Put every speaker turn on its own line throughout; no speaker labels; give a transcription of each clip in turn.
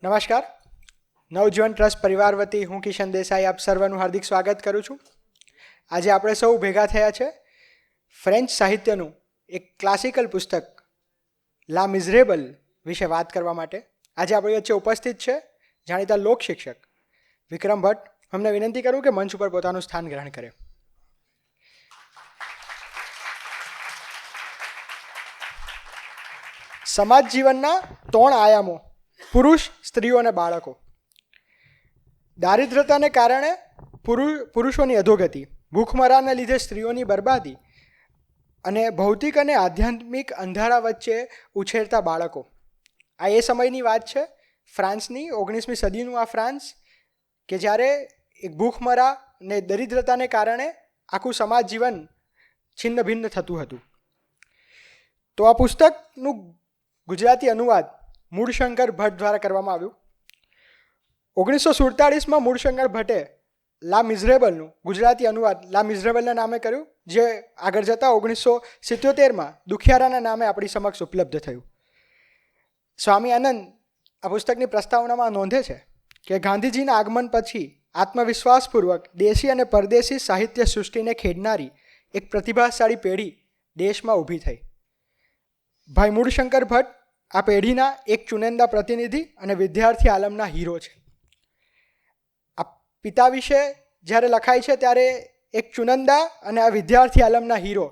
નમસ્કાર. નવજીવન ટ્રસ્ટ પરિવાર વતી હું કિશન દેસાઈ આપ સર્વનું હાર્દિક સ્વાગત કરું છું. આજે આપણે સૌ ભેગા થયા છે ફ્રેન્ચ સાહિત્યનું એક ક્લાસિકલ પુસ્તક લા મિઝરેબલ વિશે વાત કરવા માટે. આજે આપણી વચ્ચે ઉપસ્થિત છે જાણીતા લોક શિક્ષક વિક્રમ ભટ્ટ. અમને વિનંતી કરું કે મંચ ઉપર પોતાનું સ્થાન ગ્રહણ કરે. સમાજ જીવનના 3 આયામો: પુરુષ, સ્ત્રીઓ અને બાળકો. દારિદ્રતાને કારણે પુરુષોની અધોગતિ, ભૂખમરાને લીધે સ્ત્રીઓની બરબાદી અને ભૌતિક અને આધ્યાત્મિક અંધારા વચ્ચે ઉછેરતા બાળકો. આ એ સમયની વાત છે ફ્રાન્સની, 19મી સદીનું આ ફ્રાન્સ, કે જ્યારે એક ભૂખમરા અને દરિદ્રતાને કારણે આખું સમાજ જીવન છિન્ન ભિન્ન થતું હતું. તો આ પુસ્તકનું ગુજરાતી અનુવાદ મૂળશંકર ભટ્ટ દ્વારા કરવામાં આવ્યું. 1947માં મૂળશંકર ભટ્ટે લા મિઝરેબલનું ગુજરાતી અનુવાદ લા મિઝરેબલના નામે કર્યું, જે આગળ જતાં 1977માં દુખિયારાના નામે આપણી સમક્ષ ઉપલબ્ધ થયું. સ્વામી આનંદ આ પુસ્તકની પ્રસ્તાવનામાં નોંધે છે કે ગાંધીજીના આગમન પછી આત્મવિશ્વાસપૂર્વક દેશી અને પરદેશી સાહિત્ય સૃષ્ટિને ખેડનારી એક પ્રતિભાશાળી પેઢી દેશમાં ઊભી થઈ. ભાઈ મૂળશંકર ભટ્ટ આ પેઢીના એક ચુનિંદા પ્રતિનિધિ અને વિદ્યાર્થી આલમના હીરો છે. આ પિતા વિશે જ્યારે લખાય છે ત્યારે એક ચુનિંદા અને આ વિદ્યાર્થી આલમના હીરો.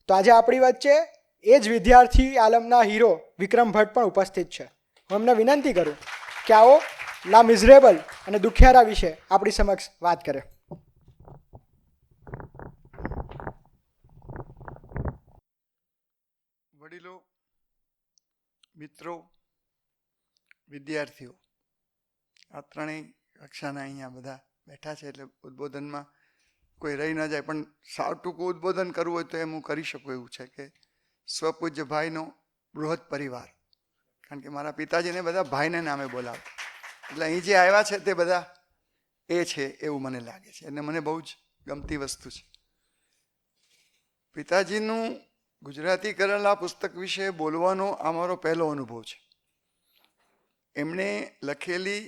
તો આજે આપણી વચ્ચે એ જ વિદ્યાર્થી આલમના હીરો વિક્રમ ભટ્ટ પણ ઉપસ્થિત છે. હું એમને વિનંતી કરું કે આવો લા મિઝરેબલ અને દુખિયારા વિશે આપણી સમક્ષ વાત કરે.
વડીલો, મિત્રો, વિદ્યાર્થીઓ, આ ત્રણેય કક્ષાના અહીંયા બધા બેઠા છે, એટલે ઉદ્બોધનમાં કોઈ રહી ન જાય. પણ સાવ ટૂંકું ઉદ્બોધન કરવું હોય તો એમ હું કરી શકું એવું છે કે સ્વપૂજ્ય ભાઈનો બૃહદ પરિવાર, કારણ કે મારા પિતાજીને બધા ભાઈને નામે બોલાવે, એટલે અહીં જે આવ્યા છે તે બધા એ છે એવું મને લાગે છે, અને મને બહુ જ ગમતી વસ્તુ છે. પિતાજીનું ગુજરાતી કરેલા પુસ્તક વિશે બોલવાનો આ મારો પહેલો અનુભવ છે. એમણે લખેલી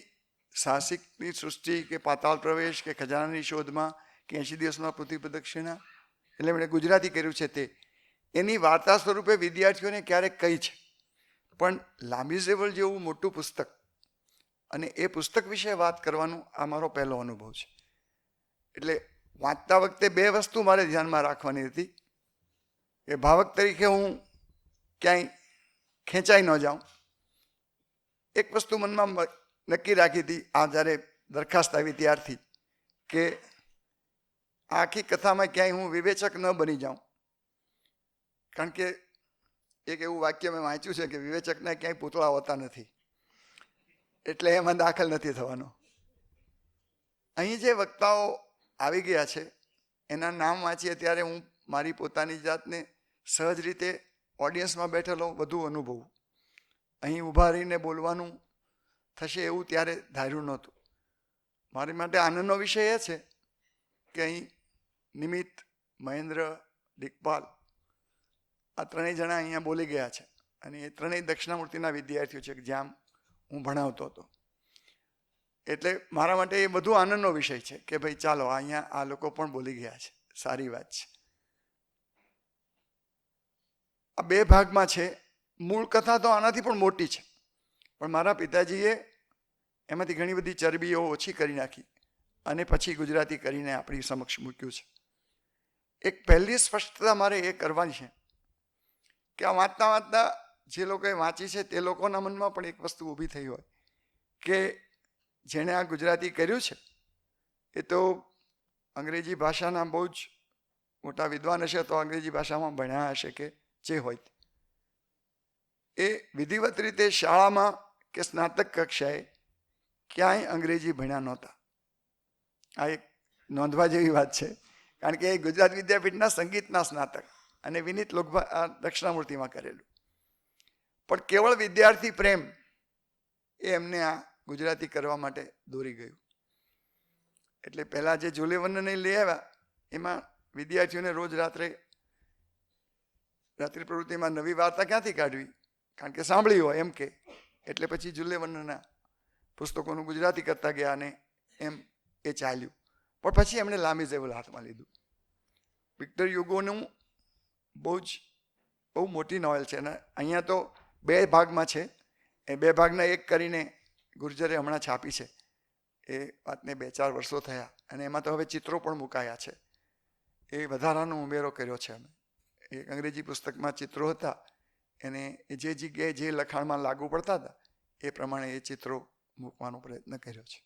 સાહસિકની સૃષ્ટિ કે પાતાળ પ્રવેશ કે ખજાનાની શોધમાં કે 80 દિવસમાં પૃથ્વી પ્રદક્ષિણા, એટલે એમણે ગુજરાતી કર્યું છે, તે એની વાર્તા સ્વરૂપે વિદ્યાર્થીઓને ક્યારેક કહી છે. પણ લા મિઝરેબલ જેવું મોટું પુસ્તક અને એ પુસ્તક વિશે વાત કરવાનું આ મારો પહેલો અનુભવ છે. એટલે વાંચતા વખતે 2 વસ્તુ મારે ધ્યાનમાં રાખવાની હતી કે ભાવક તરીકે હું ક્યાંય ખેંચાઈ ન જાઉં. એક વસ્તુ મનમાં નક્કી રાખી હતી આ જ્યારે દરખાસ્ત આવી ત્યારથી, કે આખી કથામાં ક્યાંય હું વિવેચક ન બની જાઉં, કારણ કે એક એવું વાક્ય મેં વાંચ્યું છે કે વિવેચકના ક્યાંય પૂતળા હોતા નથી, એટલે એમાં દાખલ નથી થવાનો. અહીં જે વક્તાઓ આવી ગયા છે એના નામ વાંચીએ ત્યારે હું મારી પોતાની જાતને સહજ રીતે ઓડિયન્સમાં બેઠેલો વધુ અનુભવું. અહીં ઊભા રહીને બોલવાનું થશે એવું ત્યારે ધાર્યું નહોતું. મારી માટે આનંદનો વિષય એ છે કે અહીં નિમિત્ત, મહેન્દ્ર, દિગ્પાલ આ ત્રણેય જણા અહીંયા બોલી ગયા છે, અને એ ત્રણેય દક્ષિણામૂર્તિના વિદ્યાર્થીઓ છે જ્યાં હું ભણાવતો હતો. એટલે મારા માટે એ વધુ આનંદનો વિષય છે કે ભાઈ ચાલો અહીંયા આ લોકો પણ બોલી ગયા છે, સારી વાત છે. આ 2 ભાગમાં છે. મૂળ કથા તો આનાથી પણ મોટી છે, પણ મારા પિતાજીએ એમાંથી ઘણી બધી ચરબીઓ ઓછી કરી નાખી અને પછી ગુજરાતી કરીને આપણી સમક્ષ મૂક્યું છે. એક પહેલી સ્પષ્ટતા મારે એ કરવાની છે કે આ વાંચતા વાંચતા જે લોકોએ વાંચી છે તે લોકોના મનમાં પણ એક વસ્તુ ઊભી થઈ હોય કે જેણે આ ગુજરાતી કર્યું છે એ તો અંગ્રેજી ભાષાના બહુ જ મોટા વિદ્વાન હશે, તો અંગ્રેજી ભાષામાં ભણ્યા હશે કે જે હોય, એ વિધિવત રીતે શાળામાં કે સ્નાતક કક્ષાએ ક્યાંય અંગ્રેજી ભણ્યા નહોતા. આ એક નોંધવા જેવી વાત છે, કારણ કે એ ગુજરાત વિદ્યાપીઠના સંગીતના સ્નાતક અને વિનીત દક્ષિણામૂર્તિમાં કરેલું. પણ કેવળ વિદ્યાર્થી પ્રેમ એ એમને આ ગુજરાતી કરવા માટે દોરી ગયું. એટલે પહેલાં જે ઝૂલેવર્ણને લઈ આવ્યા એમાં વિદ્યાર્થીઓને રોજ રાત્રિ પ્રવૃત્તિમાં નવી વાર્તા ક્યાંથી કાઢવી, કારણ કે સાંભળી હોય એમ કે, એટલે પછી ઝૂલેવર્ણના પુસ્તકોનું ગુજરાતી કરતા ગયા અને એમ એ ચાલ્યું. પણ પછી એમણે લા મિઝરેબલ હાથમાં લીધું. વિક્ટર યુગોનું બહુ મોટી નોવેલ છે અને અહીંયા તો 2 ભાગમાં છે. એ 2 ભાગના એક કરીને ગુર્જરે હમણાં છાપી છે. એ વાતને 2-4 વર્ષો થયા અને એમાં તો હવે ચિત્રો પણ મુકાયા છે. એ વધારાનો ઉમેરો કર્યો છે અમે. એક અંગ્રેજી પુસ્તકમાં ચિત્રો હતા એને જે જગ્યાએ જે લખાણમાં લાગુ પડતા હતા એ પ્રમાણે એ ચિત્રો મૂકવાનો પ્રયત્ન કર્યો છે.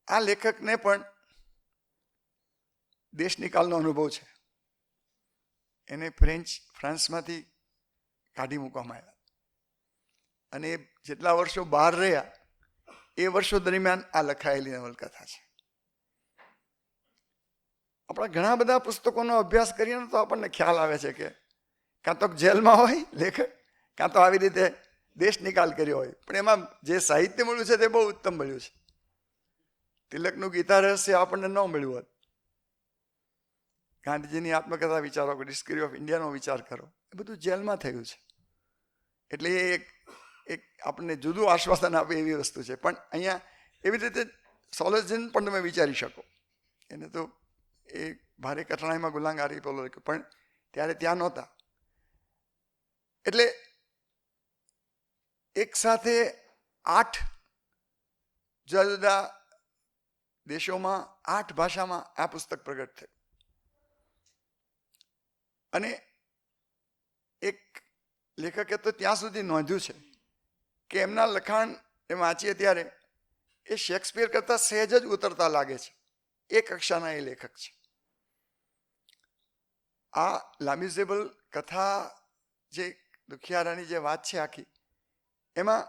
આ લેખકને પણ દેશ નિકાલનો અનુભવ છે. એને ફ્રાન્સમાંથી કાઢી મૂકવામાં આવ્યા અને જેટલા વર્ષો બહાર રહ્યા એ વર્ષો દરમિયાન આ લખાયેલી નવલકથા છે. આપણા ઘણા બધા પુસ્તકોનો અભ્યાસ કરીએ ને તો આપણને ખ્યાલ આવે છે કે કાં તો જેલમાં હોય લેખક, કાં તો આવી રીતે દેશ નિકાલ કર્યો હોય. પણ એમાં જે સાહિત્ય મળ્યું છે તે બહુ ઉત્તમ મળ્યું છે. તિલકનું ગીતા રહસ્ય આપણને ન મળ્યું હોત. ગાંધીજીની આત્મકથા વિચારો, હિસ્ટ્રી ઓફ ઇન્ડિયાનો વિચાર કરો, એ બધું જેલમાં થયું છે. એટલે એ એક આપણને જુદું આશ્વાસન આપે એવી વસ્તુ છે. પણ અહીંયા એવી રીતે સોલેજન પણ તમે વિચારી શકો. એને તો એ ભારે કઠણાઈમાં ગુલાંગારી પેલો લખ્યું, પણ ત્યારે ત્યાં નહોતા. એટલે એક સાથે 8 જુદા જુદા દેશોમાં 8 ભાષામાં આ પુસ્તક પ્રગટ થયું. અને એક લેખકે તો ત્યાં સુધી નોંધ્યું છે કે એમના લખાણ એ વાંચીએ ત્યારે એ શેક્સપિયર કરતાં સહેજ જ ઉતરતા લાગે છે. એ કક્ષાના એ લેખક છે. આ લા મિઝરેબલ કથા જે દુખિયારાની જે વાત છે આખી, એમાં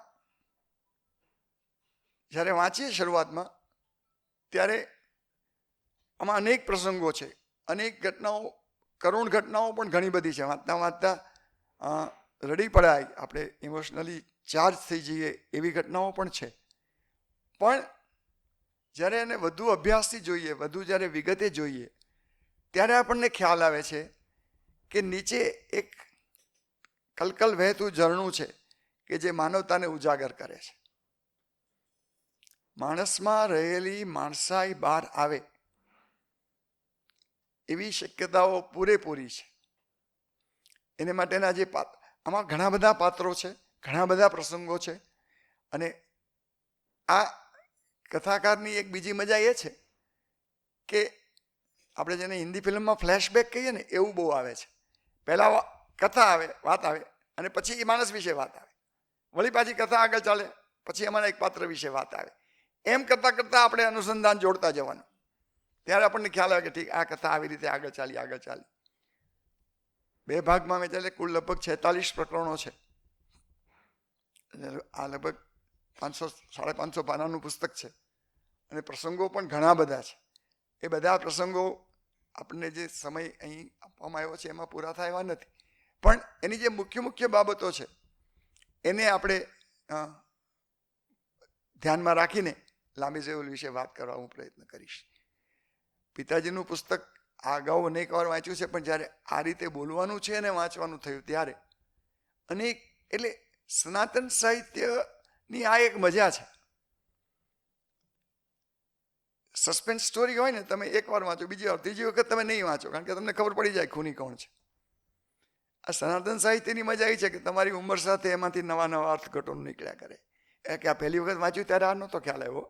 જ્યારે વાંચીએ શરૂઆતમાં ત્યારે આમાં અનેક પ્રસંગો છે, અનેક ઘટનાઓ, કરુણ ઘટનાઓ પણ ઘણી બધી છે. વાંચતા વાંચતા રડી પડાય, આપણે ઇમોશનલી ચાર્જ થઈ જઈએ એવી ઘટનાઓ પણ છે. પણ જ્યારે એને વધુ અભ્યાસથી જોઈએ, વધુ જ્યારે વિગતે જોઈએ, ત્યારે આપણને ખ્યાલ આવે છે કે નીચે એક કલકલ વહેતું ઝરણું છે કે જે માનવતાને ઉજાગર કરે છે. માણસમાં રહેલી માણસાઈ બહાર આવે એવી શક્યતાઓ પૂરેપૂરી છે. એને માટેના જે આમાં ઘણા બધા પાત્રો છે, ઘણા બધા પ્રસંગો છે. અને આ કથાકારની એક બીજી મજા એ છે કે આપણે જેને હિન્દી ફિલ્મમાં ફ્લેશબેક કહીએ ને એવું બહુ આવે છે. પહેલાં કથા આવે, વાત આવે, અને પછી એ માણસ વિશે વાત આવે, વળી પાછી કથા આગળ ચાલે, પછી અમારા એક પાત્ર વિશે વાત આવે. એમ કરતાં કરતાં આપણે અનુસંધાન જોડતા જવાનું. ત્યારે આપણને ખ્યાલ આવે કે ઠીક, આ કથા આવી રીતે આગળ ચાલી. 2 ભાગમાં મેં ચાલે કુલ લગભગ 46 પ્રકરણો છે. આ લગભગ 500-550 પાનાનું પુસ્તક છે અને પ્રસંગો પણ ઘણા બધા છે. એ બધા પ્રસંગો આપણને જે સમય અહીં આપવામાં આવ્યો છે એમાં પૂરા થાય એવા નથી. પણ એની જે મુખ્ય બાબતો છે એને આપણે ધ્યાનમાં રાખીને લા મિઝરેબલ વિશે વાત કરવા હું પ્રયત્ન કરીશ. પિતાજીનું પુસ્તક આ અગાઉ અનેક વાર વાંચ્યું છે, પણ જ્યારે આ રીતે બોલવાનું છે અને વાંચવાનું થયું ત્યારે અનેક, એટલે સનાતન સાહિત્યની આ એક મજા છે. સસ્પેન્સ સ્ટોરી હોય ને, તમે એકવાર વાંચો, બીજી વાર, ત્રીજી વખત તમે નહીં વાંચો, કારણ કે તમને ખબર પડી જાય ખૂની કોણ છે. આ સનાતન સાહિત્યની મજા એ છે કે તમારી ઉંમર સાથે એમાંથી નવા અર્થઘટનો નીકળ્યા કરે. કે આ પહેલી વખત વાંચ્યું ત્યારે આ નહોતો ખ્યાલ આવ્યો,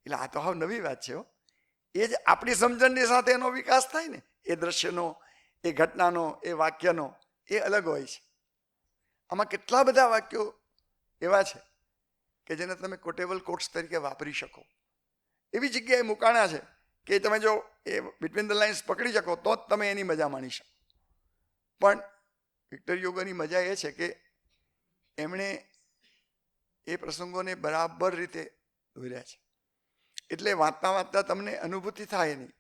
એટલે આ તો હાવ નવી વાત છે. એ જ આપણી સમજણની સાથે એનો વિકાસ થાય ને, એ દ્રશ્યનો, એ ઘટનાનો, એ વાક્યનો, એ અલગ હોય છે. આમાં કેટલા બધા વાક્યો એવા છે કે જેને તમે કોટેબલ કોટ્સ તરીકે વાપરી શકો. એવી જગ્યાએ મુકાણા છે કે તમે જો એ બિટવીન ધ લાઇન્સ પકડી શકો તો જ તમે એની મજા માણી શકો. પણ વિક્ટર યુગોની મજા એ છે કે એમણે એ પ્રસંગોને બરાબર રીતે દોર્યા છે. એટલે વાંચતા તમને અનુભૂતિ થાય નહીં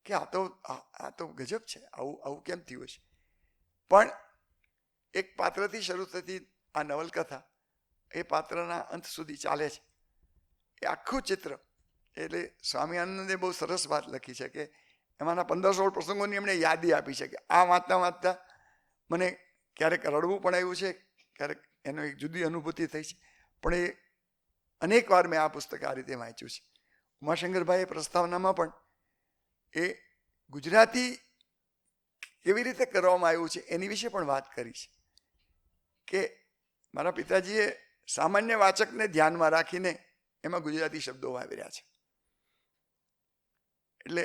કે આ તો ગજબ છે, આવું કેમ થયું છે. પણ એક પાત્રથી શરૂ થતી આ નવલકથા એ પાત્રના અંત સુધી ચાલે છે. એ આખું ચિત્ર, એટલે સ્વામી આનંદે બહુ સરસ વાત લખી છે કે એમાંના 15-16 પ્રસંગોની એમણે યાદી આપી છે કે આ વાંચતા મને ક્યારેક રડવું પણ આવ્યું છે, ક્યારેક એનો એક જુદી અનુભૂતિ થઈ છે. પણ એ અનેક વાર મેં આ પુસ્તક આ રીતે વાંચ્યું છે. ઉમાશંકરભાઈએ પ્રસ્તાવનામાં પણ એ ગુજરાતી કેવી રીતે કરવામાં આવ્યું છે એની વિશે પણ વાત કરી છે કે મારા પિતાજીએ સામાન્ય વાચકને ધ્યાનમાં રાખીને એમાં ગુજરાતી શબ્દો વાપર્યા છે. એટલે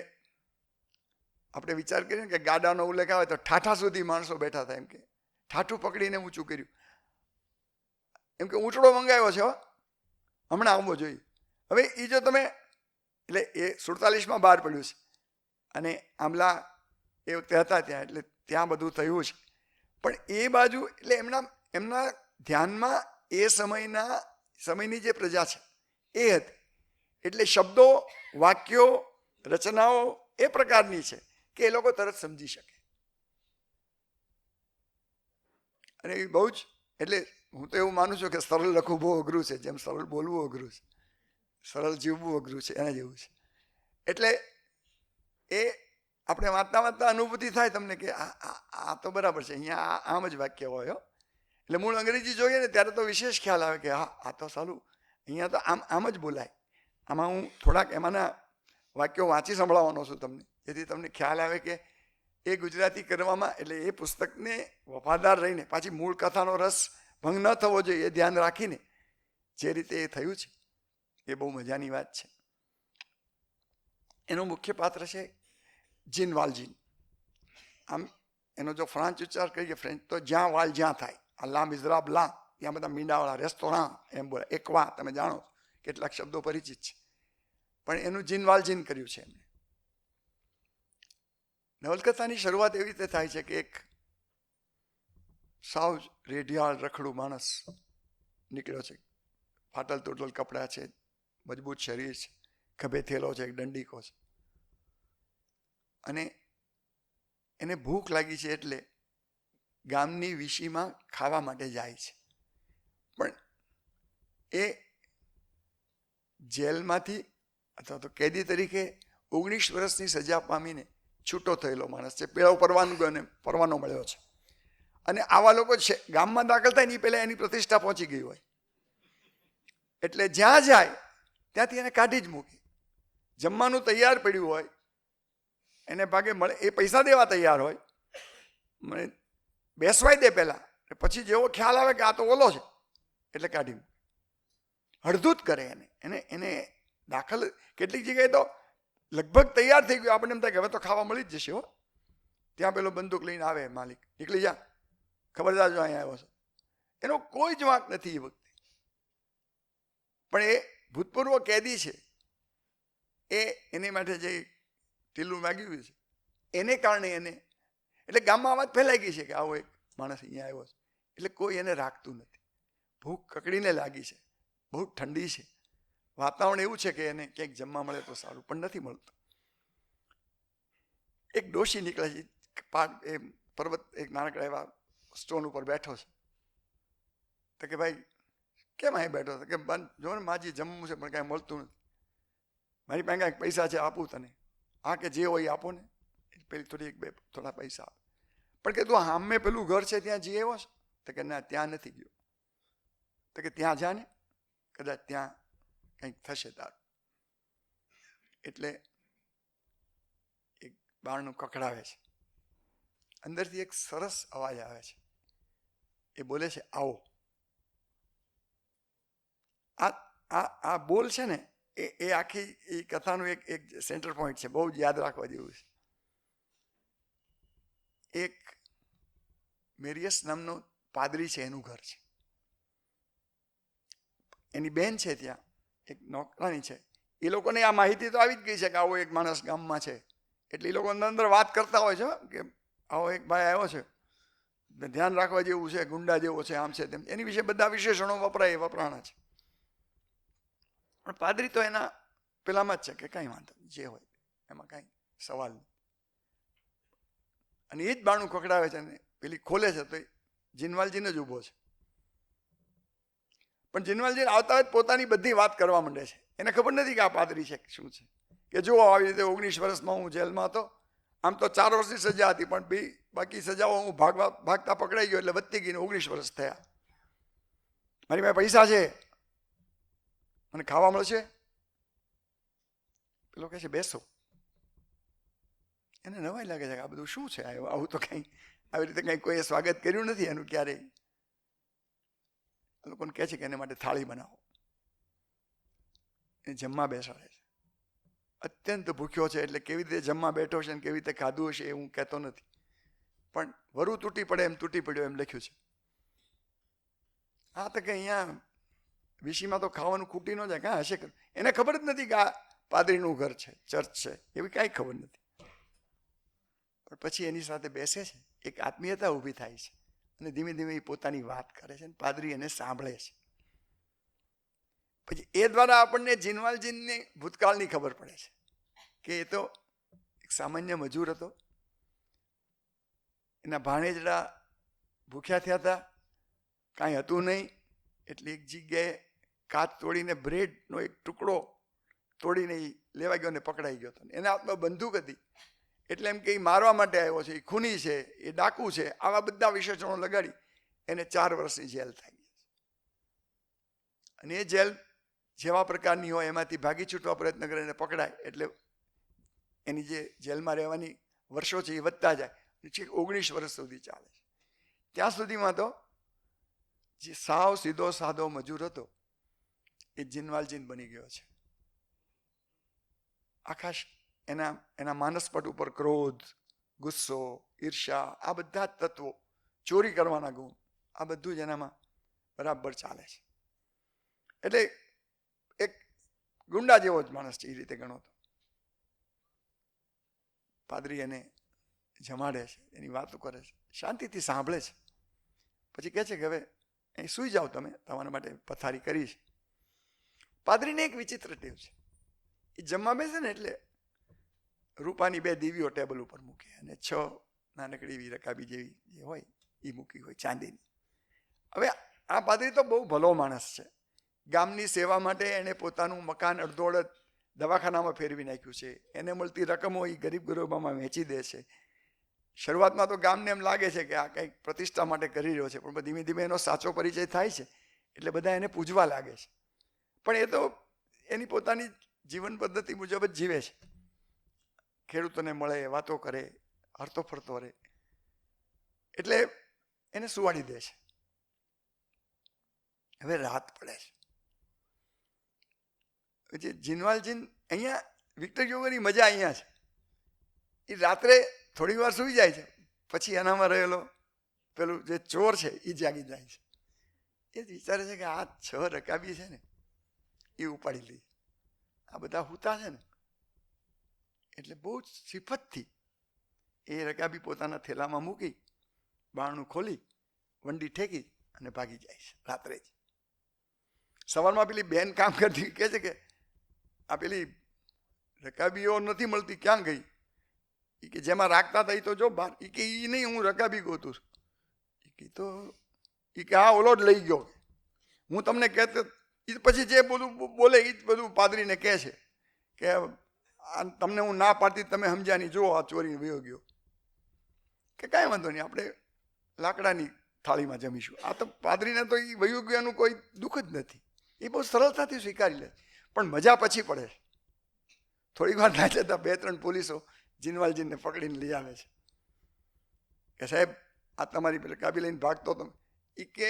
આપણે વિચાર કરીએ કે ગાડાનો ઉલ્લેખ આવે તો ઠાઠા સુધી માણસો બેઠા થાય, એમ કે ઠાઠું પકડીને ઊંચું કર્યું, એમ કે ઊંચડો મંગાવ્યો છે હમણાં આવવો જોઈએ. હવે એ જો તમે એટલે એ 47માં બહાર પડ્યું છે અને આમલા એ વખતે હતા ત્યાં, એટલે ત્યાં બધું થયું છે. પણ એ બાજુ એટલે એમના ધ્યાનમાં એ સમયની જે પ્રજા છે એ હતી. એટલે શબ્દો, વાક્યો, રચનાઓ એ પ્રકારની છે કે એ લોકો તરત સમજી શકે. અને એ બહુ જ એટલે હું તો એવું માનું છું કે સરળ લખવું બહુ અઘરું છે, જેમ સરળ બોલવું અઘરું છે, સરળ જીવવું અઘરું છે, એના જેવું છે. એટલે એ આપણે વાંચતા વાંચતા અનુભૂતિ થાય તમને કે આ તો બરાબર છે, અહીંયા આમ જ વાક્ય હોય. એટલે મૂળ અંગ્રેજી જોઈએ ને ત્યારે તો વિશેષ ખ્યાલ આવે કે હા આ તો સારું, અહીંયા તો આમ જ બોલાય. આમાં હું થોડાક એમાંના વાક્યો વાંચી સંભળાવવાનો છું તમને, જેથી તમને ખ્યાલ આવે કે એ ગુજરાતી કરવામાં એટલે એ પુસ્તકને વફાદાર રહીને પાછી મૂળ કથાનો રસ ભંગ ન થવો જોઈએ એ ધ્યાન રાખીને જે રીતે એ થયું છે એ બહુ મજાની વાત છે. એનું મુખ્ય પાત્ર છે જીન વાલજીન. આમ એનો જો ફ્રાન્ચ ઉચ્ચાર કરીએ ફ્રેન્ચ તો જ્યાં વાલ જ્યાં થાય. આ લા મિઝરાબ લા, ત્યાં બધા મીંડાવાળા રેસ્ટોરાં એમ બોલે. એકવા તમે જાણો કેટલાક શબ્દો પરિચિત છે, પણ એનું જીન વાલજીન કર્યું છે એમને. નવલકથાની શરૂઆત એવી રીતે થાય છે કે એક સાવ રેઢિયાળ રખડું માણસ નીકળ્યો છે, ફાટલ તૂટલ કપડાં છે, મજબૂત શરીર છે, ખભે થેલો છે, એક દંડીકો છે, અને એને ભૂખ લાગી છે એટલે ગામની વીસીમાં ખાવા માટે જાય છે. પણ એ જેલમાંથી અથવા તો કેદી તરીકે 19 વર્ષની સજા પામીને છૂટો થયેલો માણસ છે, પેલો પરવાનો મળ્યો છે. અને આવા લોકો છે ગામમાં દાખલ થાય ને એ પહેલાં એની પ્રતિષ્ઠા પહોંચી ગઈ હોય, એટલે જ્યાં જાય ત્યાંથી એને કાઢી જ મૂકી. જમવાનું તૈયાર પડ્યું હોય, એને ભાગે મળે, એ પૈસા દેવા તૈયાર હોય, મને બેસવાય દે પહેલાં, પછી જેવો ખ્યાલ આવે કે આ તો ઓલો છે એટલે કાઢી મૂકે. હળધૂત કરે એને દાખલ. કેટલીક જગ્યાએ તો લગભગ તૈયાર થઈ ગયો, આપણને એમ થાય કે હવે તો ખાવા મળી જ જશે. ત્યાં પેલો બંદૂક લઈને આવે માલિક, નીકળી જા, ખબરદાર જો અહીંયા આવ્યો છે. એનો કોઈ જ વાંક નથી એ વખતે. પણ એ ભૂતપૂર્વ કેદી છે, એની માટે જે ઢીલું માગ્યું છે એને કારણે એને એટલે ગામમાં અવાજ ફેલાઈ ગઈ છે કે આવો એક માણસ અહીંયા આવ્યો છે. એટલે કોઈ એને રાખતું નથી. ભૂખ કકડીને લાગી છે, બહુ ઠંડી છે, વાતાવરણ એવું છે કે એને ક્યાંક જમવા મળે તો સારું, પણ નથી મળતું. એક ડોશી નીકળે છે, એ પર્વત એક નાનકડા એવા સ્ટોન ઉપર બેઠો છે. તો કે ભાઈ કેમ અહીં બેઠો છે? કે જો ને માજી જમવું છે પણ કાંઈ મળતું નથી, મારી પાસે કાંઈક પૈસા છે આપું તને. હા કે જે હોય આપો ને. પેલી થોડા પૈસા આપે. પણ કે તું સામે પેલું ઘર છે ત્યાં જઈ આવ્યો છે? તો કે ના ત્યાં નથી ગયો. તો કે ત્યાં જા ને, કદાચ ત્યાં કંઈક થશે તારું. એટલે એક બારણું કકડાવે છે, અંદરથી એક સરસ અવાજ આવે છે. એ બોલે છે આવો. આ બોલ છે ને એ આખી એ કથાનું એક સેન્ટર પોઈન્ટ છે, બહુ જ યાદ રાખવા જેવું છે. એક મેરિયસ નામનો પાદરી છે, એનું ઘર છે. એની બેન છે ત્યાં, એક નોકરાણી છે. એ લોકોને આ માહિતી તો આવી જ ગઈ છે કે આવો એક માણસ ગામમાં છે. એટલે એ લોકો અંદર વાત કરતા હોય છે કે આવો એક ભાઈ આવ્યો છે, ધ્યાન રાખવા જેવું છે, ગુંડા જેવો છે, આમ છે તેમ. એની વિશે બધા વિશેષણો વપરાણા છે. પણ પાદરી તો એના પેલામાં જ છે કે કાંઈ વાંધો નહીં, જે હોય એમાં કાંઈ સવાલ નહીં. અને એ જ બાણું ખખડાવે છે ને પેલી ખોલે છે તો જીનવાલજીને જ ઊભો છે. પણ જીનવાલજી આવતા જ પોતાની બધી વાત કરવા માંડે છે. એને ખબર નથી કે આ પાદરી છે શું છે. કે જુઓ આવી રીતે 19 વર્ષમાં હું જેલમાં હતો, આમ તો 4 વર્ષની સજા હતી, પણ બાકી સજાઓ હું ભાગતા પકડાઈ ગયો એટલે વધતી ગઈને 19 વર્ષ થયા. મારી પાસે પૈસા છે, મને ખાવા મળશે? પેલો કહે છે બેસો. એને નવાઈ લાગે છે કે આ બધું શું છે, આવું તો કંઈ આવી રીતે કંઈ કોઈએ સ્વાગત કર્યું નથી એનું ક્યારેય. લોકોને કહે છે કે એના માટે થાળી બનાવો, એ જમવા બેસાડે છે. અત્યંત ભૂખ્યો છે એટલે કેવી રીતે જમવા બેઠો છે ને કેવી રીતે ખાધું હશે એ હું કહેતો નથી, પણ વરુ તૂટી પડે એમ તૂટી પડ્યો એમ લખ્યું છે. હા તો કે અહીંયા વીસીમાં તો ખાવાનું ખૂટી ન જાય, કાં હશે? એને ખબર જ નથી કે આ પાદરીનું ઘર છે, ચર્ચ છે, એવી કાંઈ ખબર નથી. પણ પછી એની સાથે બેસે છે, એક આત્મીયતા ઊભી થાય છે અને ધીમે ધીમે એ પોતાની વાત કરે છે અને પાદરી એને સાંભળે છે. પછી એ દ્વારા આપણને જીનવાલજીની ભૂતકાળની ખબર પડે છે કે એ તો એક સામાન્ય મજૂર હતો. એના ભાણેજડા ભૂખ્યા થયા હતા, કાંઈ હતું નહીં, એટલે એક જગ્યાએ કાચ તોડીને બ્રેડનો એક ટુકડો તોડીને એ લેવા ગયો અને પકડાઈ ગયો હતો. એના હાથમાં બંદૂક હતી એટલે એમ કે એ મારવા માટે આવ્યો છે, એ ખૂની છે, એ ડાકુ છે, આવા બધા વિશેષણો લગાડી એને 4 વર્ષની જેલ થઈ ગઈ. અને એ જેલ જેવા પ્રકારની હોય એમાંથી ભાગી છૂટવા પ્રયત્ન કરે એને પકડાય એટલે એની જે જેલમાં રહેવાની વર્ષો છે એ વધતા જાય, 19 વર્ષ સુધી ચાલે છે. ત્યાં સુધીમાં તો જે સાવ સીધો સાદો મજૂર હતો એ જીનવાલજીન બની ગયો છે. આખા એના માનસપટ ઉપર ક્રોધ, ગુસ્સો, ઈર્ષા, આ બધા જ તત્વો, ચોરી કરવાના ગુણ, આ બધું જ એનામાં બરાબર ચાલે છે. એટલે એક ગુંડા જેવો જ માણસ છે એ રીતે ગણો તો. પાદરી એને જમાડે છે, એની વાતો કરે છે, શાંતિથી સાંભળે છે. પછી કહે છે કે હવે અહીં સૂઈ જાઓ, તમે તમારા માટે પથારી કરી છે. પાદરીને એક વિચિત્ર ટેવ છે, એ જમવા બેસે ને એટલે રૂપાની 2 દીવીઓ ટેબલ ઉપર મૂકે અને 6 નાનકડી એવી રકાબી જેવી જે હોય એ મૂકી હોય ચાંદીની. હવે આ પાદરી તો બહુ ભલો માણસ છે. ગામની સેવા માટે એણે પોતાનું મકાન અડધોઅડધ દવાખાનામાં ફેરવી નાખ્યું છે. એને મળતી રકમો એ ગરીબ ગરીબામાં વહેંચી દે છે. શરૂઆતમાં તો ગામને એમ લાગે છે કે આ કંઈક પ્રતિષ્ઠા માટે કરી રહ્યો છે, પણ ધીમે ધીમે એનો સાચો પરિચય થાય છે એટલે બધા એને પૂજવા લાગે છે. પણ એ તો એની પોતાની જીવન પદ્ધતિ મુજબ જ જીવે છે. ખેડૂતોને મળે, વાતો કરે, હરતો ફરતો રહે, એટલે એને સુવાડી દે છે. હવે રાત પડે છે. જે જીનવાલજીન અહીંયા વિક્ટર યોગરની મજા અહીંયા છે. એ રાત્રે થોડી વાર સૂઈ જાય છે, પછી એનામાં રહેલો પેલું જે ચોર છે એ જાગી જાય છે. એ વિચારે છે કે આ 6 રકાબી છે ને એ ઉપાડી લઈ. આ બધા હુતા છે ને એટલે બહુ જ સિફતથી એ રકાબી પોતાના થેલામાં મૂકી, બારણું ખોલી, વંડી ઠેકી અને ભાગી જાય છે રાત્રે જ. સવારમાં પેલી બેન કામ કરતી કહે છે કે આ પેલી રકાબીઓ નથી મળતી, ક્યાં ગઈ? એ કે જેમાં રાખતા હતા એ તો જો બહાર. એ કે એ નહીં, હું રકાબી ગોતું છું. એ કે હા ઓલો જ લઈ ગયો. હું તમને કહેતો, એ પછી જે બધું બોલે એ જ બધું પાદરીને કહે છે કે તમને હું ના પાડતી તમે સમજ્યા નહીં, જો આ ચોરીને વયો ગયો. કે કાંઈ વાંધો નહીં, આપણે લાકડાની થાળીમાં જમીશું. આ તો પાદરીને તો એ વયો ગયાનું કોઈ દુઃખ જ નથી, એ બહુ સરળતાથી સ્વીકારી લે. પણ મજા પછી પડે છે. થોડીક વાર ના જતા 2-3 પોલીસો જીનવાલજીને પકડીને લઈ આવે છે કે સાહેબ આ તમારી પેલા કાબી લઈને ભાગતો તમે. એ કે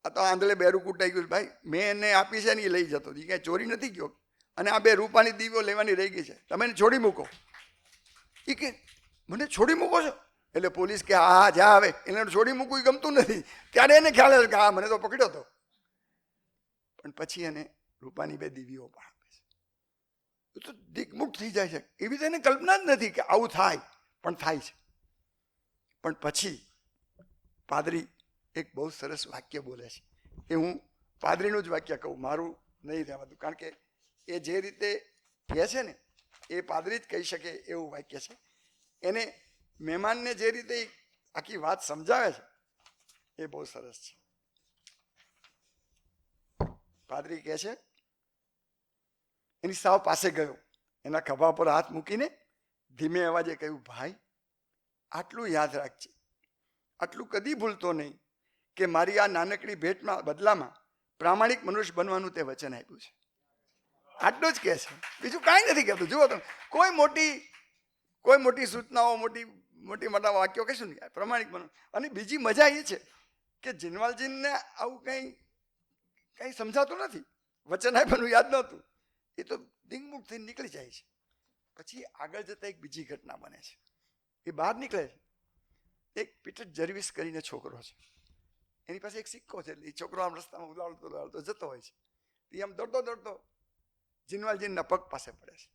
આ તો આંધળે બેરું કૂટાઈ ગયું. ભાઈ મેં એને આપી છે ને એ લઈ જતો, એ કાંઈ ચોરી નથી ગયો, અને આ 2 રૂપાની દીવીઓ લેવાની રહી ગઈ છે, તમે એને છોડી મૂકો. એ કે મને છોડી મૂકો છો? એટલે પોલીસ કે હા હા જા, આવે એને છોડી મૂકવું એ ગમતું નથી. ત્યારે એને ખ્યાલ આવે કે હા મને તો પકડ્યો હતો. પણ પછી એને રૂપાની 2 દીવીઓ પણ આપે છે. તો દિગ્મુખ થઈ જાય છે. એવી તો એને કલ્પના જ નથી કે આવું થાય, પણ થાય છે. પણ પછી પાદરી એક બહુ સરસ વાક્ય બોલે છે. એ હું પાદરીનું જ વાક્ય કહું, મારું નહીં રહેવાતું, કારણ કે એ જે રીતે કહે છે ને એ પાદરી જ કહી શકે એવું વાક્ય છે. એને મહેમાનને જે રીતે આખી વાત સમજાવે છે એ બહુ સરસ છે. પાદરી કહે છે, એની સાવ પાસે ગયો, એના ખભા પર હાથ મૂકીને ધીમે અવાજે કહ્યું, ભાઈ આટલું યાદ રાખજે, આટલું કદી ભૂલતો નહીં કે મારી આ નાનકડી ભેટમાં બદલામાં પ્રામાણિક મનુષ્ય બનવાનું તે વચન આપ્યું છે. આટલું જ કહે છે, બીજું કાંઈ નથી કહેતું. જુઓ તમે, કોઈ મોટી સૂચનાઓ, મોટા વાક્યો કશું નહીં. પ્રામાણિક બનો. અને બીજી મજા એ છે કે જીનવાલજીને આવું કંઈ સમજાતું નથી. વચન આપ્યાનું યાદ નહોતું. એ તો દિંગમુખ થઈને નીકળી જાય છે. પછી આગળ જતા એક બીજી ઘટના બને છે. એ બહાર નીકળે છે. એક પીટર જર્વિસ કરીને છોકરો છે. એની પાસે એક સિક્કો છે. એ છોકરો આમ રસ્તામાં ઉલાળતો જતો હોય છે. એ આમ દોડતો જીનવાલજીના પગ પાસે પડે છે.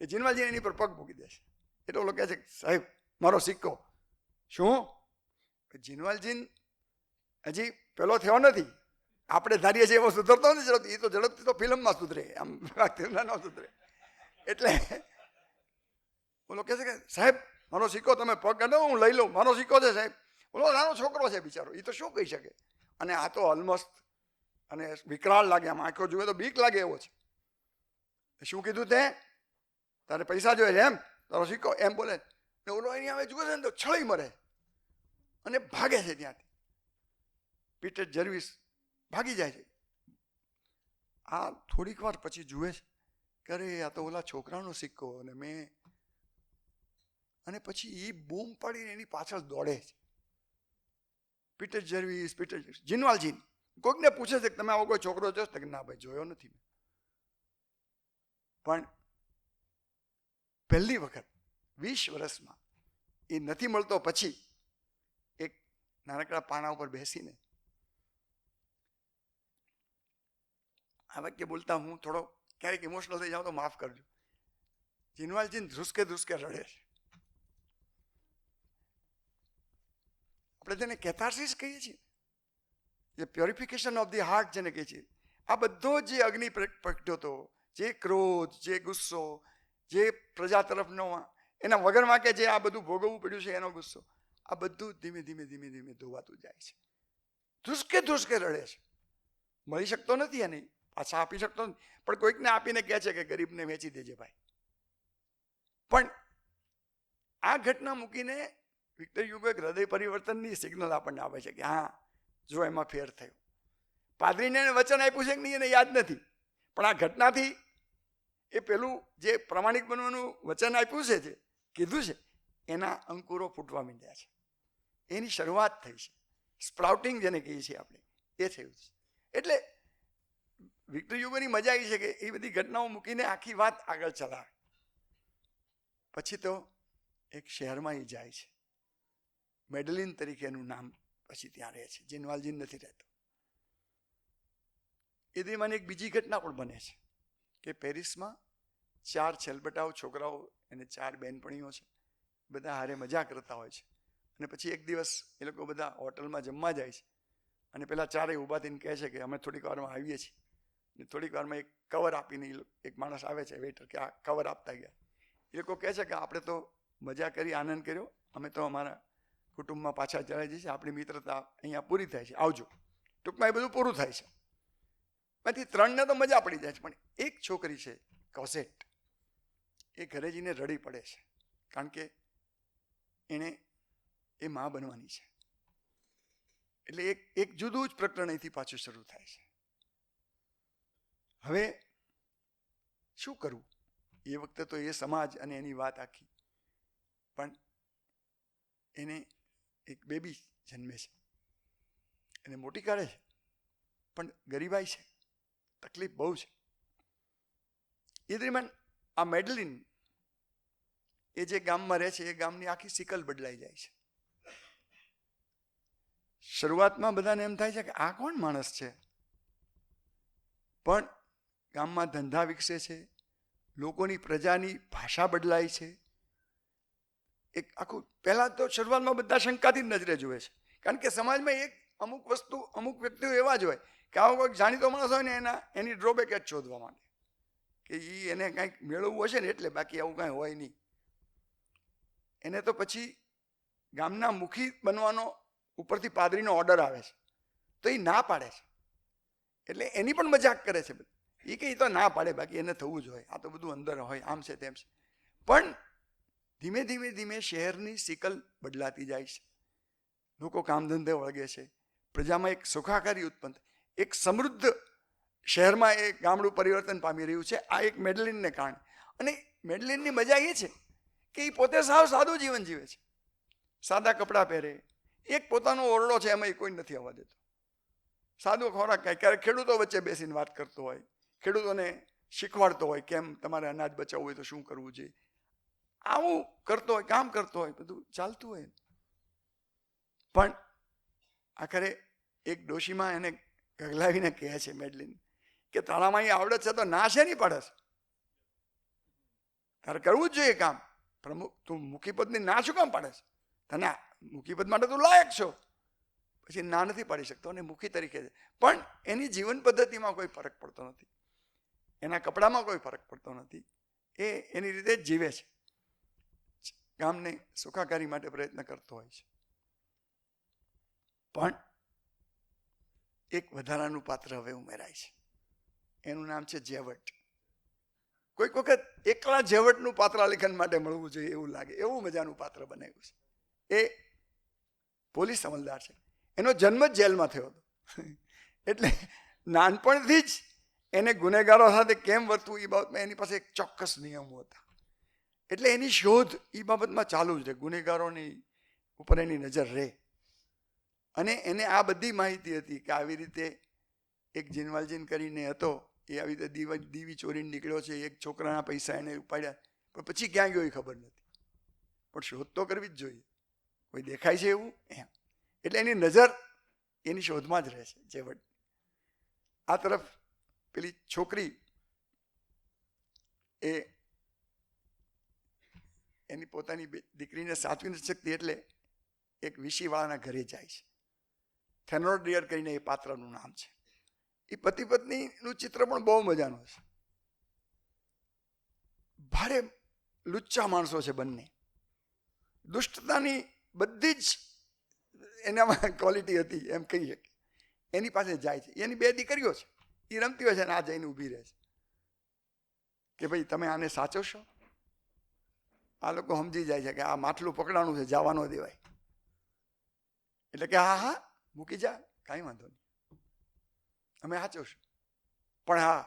એ જીનવાલજી એની પર પગ મૂકી દે છે. એટલે ઓલો કહે છે, સાહેબ મારો સિક્કો. શું? જીનવાલજી હજી પેલો થયો નથી. આપણે ધારીએ છીએ એવો સુધરતો નથી. એ તો ઝડપથી તો ફિલ્મમાં સુધરે, આમ ન સુધરે. એટલે ઓલો કહે છે કે સાહેબ મારો સિક્કો તમે પગ કાઢો, હું લઈ લઉં. મારો સિક્કો છે સાહેબ. ઓલો નાનો છોકરો છે બિચારો, એ તો શું કહી શકે. અને આ તો ઓલમોસ્ટ અને વિકરાળ લાગે, આમ આંખો જુએ તો બીક લાગે એવો છે. શું કીધું તે? તારે પૈસા જોઈએ છે એમ? તારો સિક્કો એમ બોલે. ઓલો એની હવે જુએ છે ને તો છળી મરે અને ભાગે છે ત્યાંથી. પીટર જર્વિસ ભાગી જાય છે. આ થોડીક વાર પછી જુએ છે કે અરે આ તો ઓલા છોકરાનો સિક્કો. અને પછી એ બૂમ પાડીને એની પાછળ દોડે છે. પીટર જર્વિસ જીનવાલજી કોઈકને પૂછે છે કે તમે આવો કોઈ છોકરો જોયો? કે ના ભાઈ જોયો નથી. પણ પહેલી વખત 20 વર્ષમાં એ નથી મળતો. પછી એક નાનકડા પાના ઉપર બેસીને આ વાક્ય બોલતા હું થોડો ક્યારેક ઇમોશનલ થઈ જાઉં તો માફ કરજો. જીનવાલજી ધ્રુસકે રડે છે. આપણે તેને કેથાર્સિસ કહીએ છીએ, જે પ્યોરિફિકેશન ઓફ ધી હાર્ટ જેને કહીએ છીએ. આ બધો જે અગ્નિ પ્રગટ્યો હતો, જે ક્રોધ, જે ગુસ્સો, જે પ્રજા તરફનો એના વગરમાં કે જે આ બધું ભોગવવું પડ્યું છે એનો ગુસ્સો, આ બધું ધીમે ધીમે ધોવાતું જાય છે. ધ્રુસકે રડે છે. મળી શકતો નથી એને, પાછા આપી શકતો નથી. પણ કોઈકને આપીને કહે છે કે ગરીબને વેચી દેજે ભાઈ. પણ આ ઘટના મૂકીને વિક્ટર હ્યુગો એક હૃદય પરિવર્તનની સિગ્નલ આપણને આપે છે કે હા જો એમાં ફેર થયો. પાદરીને વચન આપ્યું છે કે નહીં એને યાદ નથી, પણ આ ઘટનાથી એ પેલું જે પ્રામાણિક બનવાનું વચન આપ્યું છે, જે કીધું છે, એના અંકુરો ફૂટવા માંડ્યા છે. એની શરૂઆત થઈ છે. સ્પ્રાઉટિંગ જેને કહીએ છીએ આપણે, એ થયું છે. એટલે વિક્ટર હ્યુગોની મજા આવી છે કે એ બધી ઘટનાઓ મૂકીને આખી વાત આગળ ચલાવે. પછી તો એક શહેરમાં એ જાય છે. મેડલિન તરીકેનું નામ પછી ત્યાં રહે છે. જીનવાલજી નથી રહેતો. એ દરમિયાન એક બીજી ઘટના પણ બને છે કે પેરિસમાં 4 છેલબટાવ છોકરાઓ અને 4 બહેનપણીઓ છે. બધા હારે મજા કરતા હોય છે. અને પછી એક દિવસ એ લોકો બધા હોટલમાં જમવા જાય છે. અને પેલા 4 ઊભા થઈને કહે છે કે અમે થોડીક વારમાં આવીએ છીએ. અને થોડીક વારમાં એક કવર આપીને એક માણસ આવે છે, વેઇટર, કે આ કવર આપતા ગયા. એ લોકો કહે છે કે આપણે તો મજા કરી, આનંદ કર્યો, અમે તો અમારા કુટુંબમાં પાછા ચલાવી જઈએ છીએ, આપણી મિત્રતા અહીંયા પૂરી થાય છે, આવજો. ટૂંકમાં એ બધું પૂરું થાય છે. એમાંથી 3ને તો મજા પડી જાય છે. પણ એક છોકરી છે કોસેટ, એ ઘરે જઈને રડી પડે છે. કારણ કે એણે એ મા બનવાની છે. એટલે એક જુદું જ પ્રકરણ અહીંથી પાછું શરૂ થાય છે. હવે શું કરવું? એ વખતે તો એ સમાજ અને એની વાત આખી. પણ એને એક બેબી જન્મે છે, એને મોટી કાઢે છે, પણ ગરીબાઈ છે, તકલીફ બહુ છે. એ દરમિયાન આ મેડલિન એ જે ગામમાં રહે છે, એ ગામની આખી સિકલ બદલાઈ જાય છે. શરૂઆતમાં બધાને એમ થાય છે કે આ કોણ માણસ છે? પણ ગામમાં ધંધા વિકસે છે, લોકોની પ્રજાની ભાષા બદલાય છે. એક આખું પહેલા તો શરૂઆતમાં બધા શંકાથી નજરે જુએ છે. કારણ કે સમાજમાં એક અમુક વસ્તુ, અમુક વ્યક્તિઓ એવા જ હોય કે આવો કોઈક જાણીતો માણસ હોય ને એની ડ્રોબેક જ શોધવા માંડે કે એને કાંઈક મેળવવું હશે ને એટલે, બાકી આવું કાંઈ હોય નહીં. એને તો પછી ગામના મુખી બનવાનો ઉપરથી પાદરીનો ઓર્ડર આવે છે, તો એ ના પાડે છે. એટલે એની પણ મજાક કરે છે. એ કે એ તો ના પાડે, બાકી એને થવું જ હોય, આ તો બધું અંદર હોય, આમ છે તેમ છે. પણ ધીમે શહેરની સિકલ બદલાતી જાય છે. લોકો કામ ધંધે વળગે છે, પ્રજામાં એક સુખાકારી ઉત્પન્ન. એક સમૃદ્ધ શહેરમાં એ ગામડું પરિવર્તન પામી રહ્યું છે, આ એક મેડલિનને કારણે. અને મેડલિનની મજા એ છે કે એ પોતે સાવ સાદું જીવન જીવે છે, સાદા કપડાં પહેરે, એક પોતાનો ઓરડો છે, એમાં કોઈ નથી આવવા દેતો, સાદો ખોરાક ખાય, ક્યારેક ખેડૂતો વચ્ચે બેસીને વાત કરતો હોય, ખેડૂતોને શીખવાડતો હોય કેમ તમારે અનાજ બચાવવું હોય તો શું કરવું જોઈએ, આવું કરતો હોય, કામ કરતો હોય, બધું ચાલતું હોય. પણ આખરે એક ડોશીમાં એને ગગલાવીને કહે છે મેડલિન કે તારામાં અહીં આવડત છે તો ના છે નહીં પાડે છે, તારે કરવું જ જોઈએ કામ, પ્રમુખ તું મુખી પદની ના શું કામ પાડે છે, તને મુખી પદ માટે તું લાયક છો. પછી ના નથી પાડી શકતો અને મુખી તરીકે છે. પણ એની જીવન પદ્ધતિમાં કોઈ ફરક પડતો નથી, એના કપડામાં કોઈ ફરક પડતો નથી, એ એની રીતે જ જીવે છે, ગામને સુખાકારી માટે પ્રયત્ન કરતો હોય છે. પણ એક વધારાનું પાત્ર હવે ઉમેરાય છે, એનું નામ છે જેવટ. કોઈક વખત એકલા જેવટનું પાત્રાલેખન માટે મળવું જોઈએ એવું લાગે, એવું મજાનું પાત્ર બનાવ્યું છે. એ પોલીસ અમલદાર છે, એનો જન્મ જ જેલમાં થયો હતો, એટલે નાનપણથી જ એને ગુનેગારો સાથે કેમ વર્તવું એ બાબતમાં એની પાસે એક ચોક્કસ નિયમો હતા. એટલે એની શોધ એ બાબતમાં ચાલુ જ રહે, ગુનેગારોની ઉપર એની નજર રહે. અને એને આ બધી માહિતી હતી કે આવી રીતે એક જીનવાલજીન કરીને હતો, એ આવી રીતે દીવી ચોરીને નીકળ્યો છે, એક છોકરાના પૈસા એને ઉપાડ્યા, પણ પછી ક્યાં ગયો એ ખબર નથી. પણ શોધ તો કરવી જ જોઈએ, કોઈ દેખાય છે એવું એમ. એટલે એની નજર એની શોધમાં જ રહે છે જેવટ. આ તરફ પેલી છોકરી એ એની પોતાની દીકરીને સાચવી નથી શકતી, એટલે એક વીસીવાળાના ઘરે જાય છે. થેનોડિયર કરીને એ પાત્રનું નામ છે. એ પતિ પત્નીનું ચિત્ર પણ બહુ મજાનું છે. ભારે લુચ્ચા માણસો છે બંને, દુષ્ટતાની બધી જ એનામાં ક્વોલિટી હતી એમ કહી શકીએ. એની પાસે જાય છે, એની 2 દીકરીઓ છે, એ રમતી હોય છે ને આ જઈને ઊભી રહે છે કે ભાઈ તમે આને સાચવશો. આ લોકો સમજી જાય છે કે આ માટલું પકડાણું છે, જવા ન દેવાય. એટલે કે હા હા મૂકી જા, કાંઈ વાંધો નહીં, અમે સાચવશું, પણ હા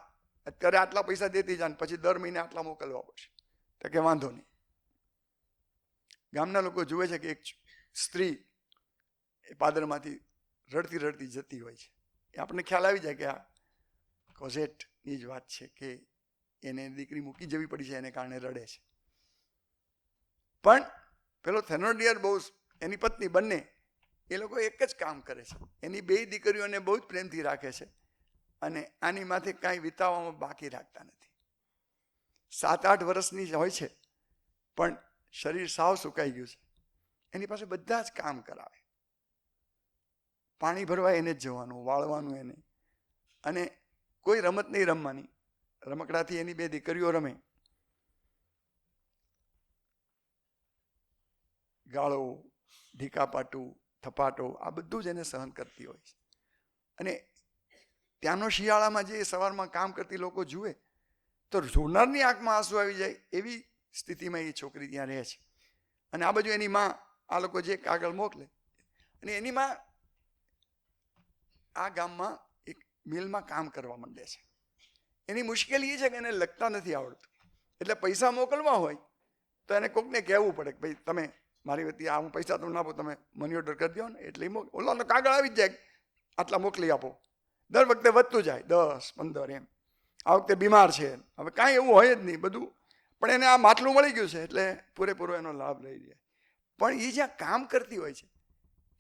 અત્યારે આટલા પૈસા દેતી જા, પછી દર મહિને આટલા મોકલવા પડશે. તો કે વાંધો નહીં. ગામના લોકો જુએ છે કે એક સ્ત્રી એ પાદરમાંથી રડતી રડતી જતી હોય છે. એ આપણને ખ્યાલ આવી જાય કે આ કોઝેટની જ વાત છે કે એને દીકરી મૂકી જવી પડી છે, એને કારણે રડે છે. પણ પેલો થેનોડિયર બહુ, એની પત્ની, બંને એ લોકો એક જ કામ કરે છે, એની 2 દીકરીઓને બહુ જ પ્રેમથી રાખે છે અને આની માથે કાંઈ વિતાવવામાં બાકી રાખતા નથી. 7-8 વર્ષની હોય છે પણ શરીર સાવ સુકાઈ ગયું છે. એની પાસે બધા જ કામ કરાવે, પાણી ભરવા એને જ જવાનું, વાળવાનું એને, અને કોઈ રમત નહીં રમવાની, રમકડાથી એની 2 દીકરીઓ રમે. ગાળો, ઢીકાપાટું, થપાટો, આ બધું જ એને સહન કરતી હોય છે. અને ત્યાંનો શિયાળામાં જે સવારમાં કામ કરતી લોકો જુએ તો જોનારની આંખમાં આંસુ આવી જાય એવી સ્થિતિમાં એ છોકરી ત્યાં રહે છે. અને આ બાજુ એની માં, આ લોકો જે કાગળ મોકલે, અને એની માં આ ગામમાં એક મિલમાં કામ કરવા માંડે છે. એની મુશ્કેલી એ છે કે એને લખતા નથી આવડતું, એટલે પૈસા મોકલવા હોય તો એને કોકને કહેવું પડે કે ભાઈ તમે મારી વતી આ હું પૈસા તમને આપો, તમે મની ઓર્ડર કરી દો ને, એટલે ઓલાનો કાગળ આવી જ જાય, આટલા મોકલી આપો. દર વખતે વધતું જાય, 10, 15 એમ. આ વખતે બીમાર છે, હવે કાંઈ એવું હોય જ નહીં બધું, પણ એને આ માટલું મળી ગયું છે એટલે પૂરેપૂરો એનો લાભ લઈ જાય. પણ એ જ્યાં કામ કરતી હોય છે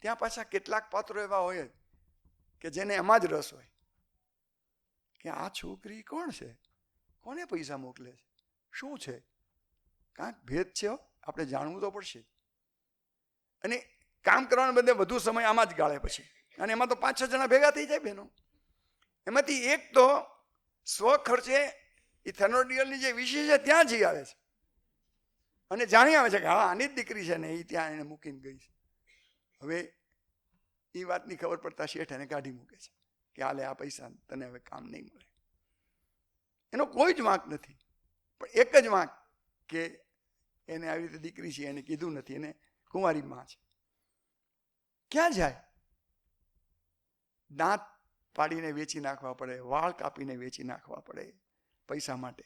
ત્યાં પાછા કેટલાક પાત્રો એવા હોય કે જેને એમાં જ રસ હોય કે આ છોકરી કોણ છે, કોને પૈસા મોકલે છે, શું છે, કાંઈક ભેદ છે, આપણે જાણવું તો પડશે. અને કામ કરવાને બદલે વધુ સમય આમાં જ ગાળે પછી. અને એમાં તો 5-6 જણા ભેગા થઈ જાય બહેનો. એમાંથી એક તો સ્વ ખર્ચે એ થેનોડિયલની જે વિષય છે ત્યાં જઈ આવે છે અને જાણી આવે છે કે હા આની જ દીકરી છે ને એ ત્યાં એને મૂકીને ગઈ છે. હવે એ વાતની ખબર પડતા શેઠ એને કાઢી મૂકે છે કે હાલે આ પૈસા તને હવે કામ નહીં મળે. એનો કોઈ જ વાંક નથી, પણ એક જ વાંક કે એને આવી રીતે દીકરી છે એને કીધું નથી, એને કુંવારી માં છે. ક્યાં જાય? દાંત પાડીને વેચી નાખવા પડે, વાળ કાપીને વેચી નાખવા પડે પૈસા માટે,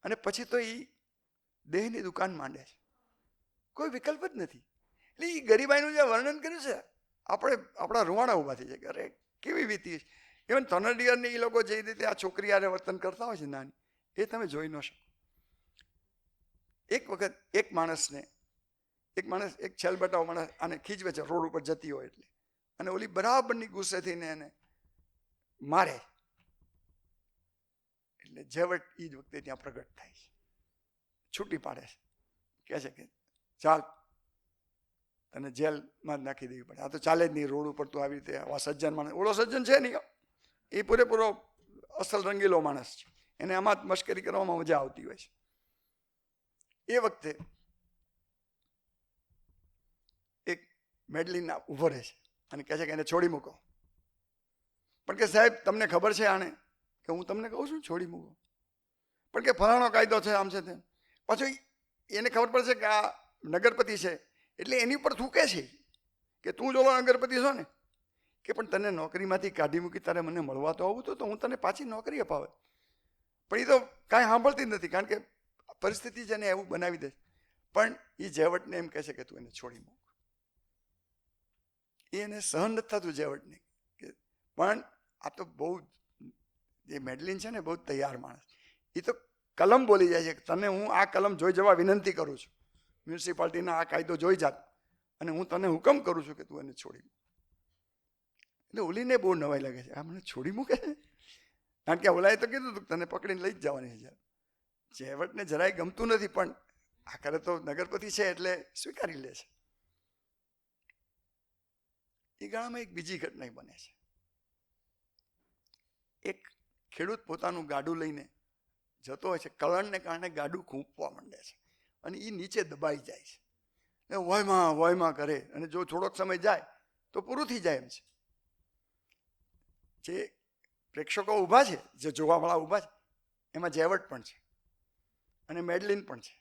અને પછી તો એ દેહની દુકાન માંડે છે. કોઈ વિકલ્પ જ નથી. એટલે એ ગરીબાઈનું જે વર્ણન કર્યું છે, આપણે આપણા રૂવાણા ઊભા થઈ જાય કે અરે કેવી વીતી છે. ઇવન થર્ડ એ લોકો જે રીતે આ છોકરી આરે વર્તન કરતા હોય છે નાની, એ તમે જોઈ ન શકો. એક વખત એક માણસ એક છેલબટાવ માણસ આને ખીજવે છે રોડ ઉપર જતી હોય એટલે, અને ઓલી બરાબરની ગુસ્સે થઈને એને મારે. એટલે જેવટ એ જ વખતે ત્યાં પ્રગટ થાય છે, છૂટી પાડે છે, કહે છે કે ચાલ તને જેલમાં જ નાખી દેવી પડે, આ તો ચાલે જ નહીં રોડ ઉપર તું આવી રીતે. આવા સજ્જન માણસ, ઓલો સજ્જન છે નહીં, એ પૂરેપૂરો અસલ રંગીલો માણસ છે, એને આમાં જ મશ્કરી કરવામાં મજા આવતી હોય છે. એ વખતે એક મેડલિન ઉભો રહે છે અને કહે છે કે એને છોડી મૂકો. પણ કે સાહેબ તમને ખબર છે આને? કે હું તમને કહું છું છોડી મૂકો. પણ કે ફલાણો કાયદો છે, આમ છે તેમ. પાછું એને ખબર પડશે કે આ નગરપતિ છે એટલે એની ઉપર થૂકે છે કે તું જો નગરપતિ છો ને, કે પણ તને નોકરીમાંથી કાઢી મૂકી તારે મને મળવા તો આવું તો હું તને પાછી નોકરી અપાવે. પણ એ તો કાંઈ સાંભળતી જ નથી, કારણ કે પરિસ્થિતિ જેને એવું બનાવી દે. પણ એ જેવટને એમ કહે છે કે તું એને છોડી મૂક. એને સહન નથી થતું જેવટને. પણ આ તો બહુ, જે મેડલિન છે ને બહુ તૈયાર માણસ, એ તો કલમ બોલી જાય છે કે તને હું આ કલમ જોઈ જવા વિનંતી કરું છું, મ્યુનિસિપાલિટીના આ કાયદો જોઈ જાત, અને હું તને હુકમ કરું છું કે તું એને છોડી મૂક. એટલે ઓલીને બહુ નવાઈ લાગે છે, આ મને છોડી મૂકે છે. કારણ કે ઓલાએ તો કીધું હતું તને પકડીને લઈ જ જવાની છે. જેવટને જરાય ગમતું નથી, પણ આખરે તો નગરપતિ છે એટલે સ્વીકારી લે છે. એ ગાળામાં એક બીજી ઘટના બને છે. એક ખેડૂત પોતાનું ગાડું લઈને જતો હોય છે, કલણને કારણે ગાડું ખૂંપવા માંડે છે અને એ નીચે દબાઈ જાય છે, વયમાં કરે, અને જો થોડોક સમય જાય તો પૂરું થઈ જાય એમ છે. જે પ્રેક્ષકો ઊભા છે, જે જોવાવાળા ઊભા છે, એમાં જેવટ પણ છે અને મેડલિન પણ છે.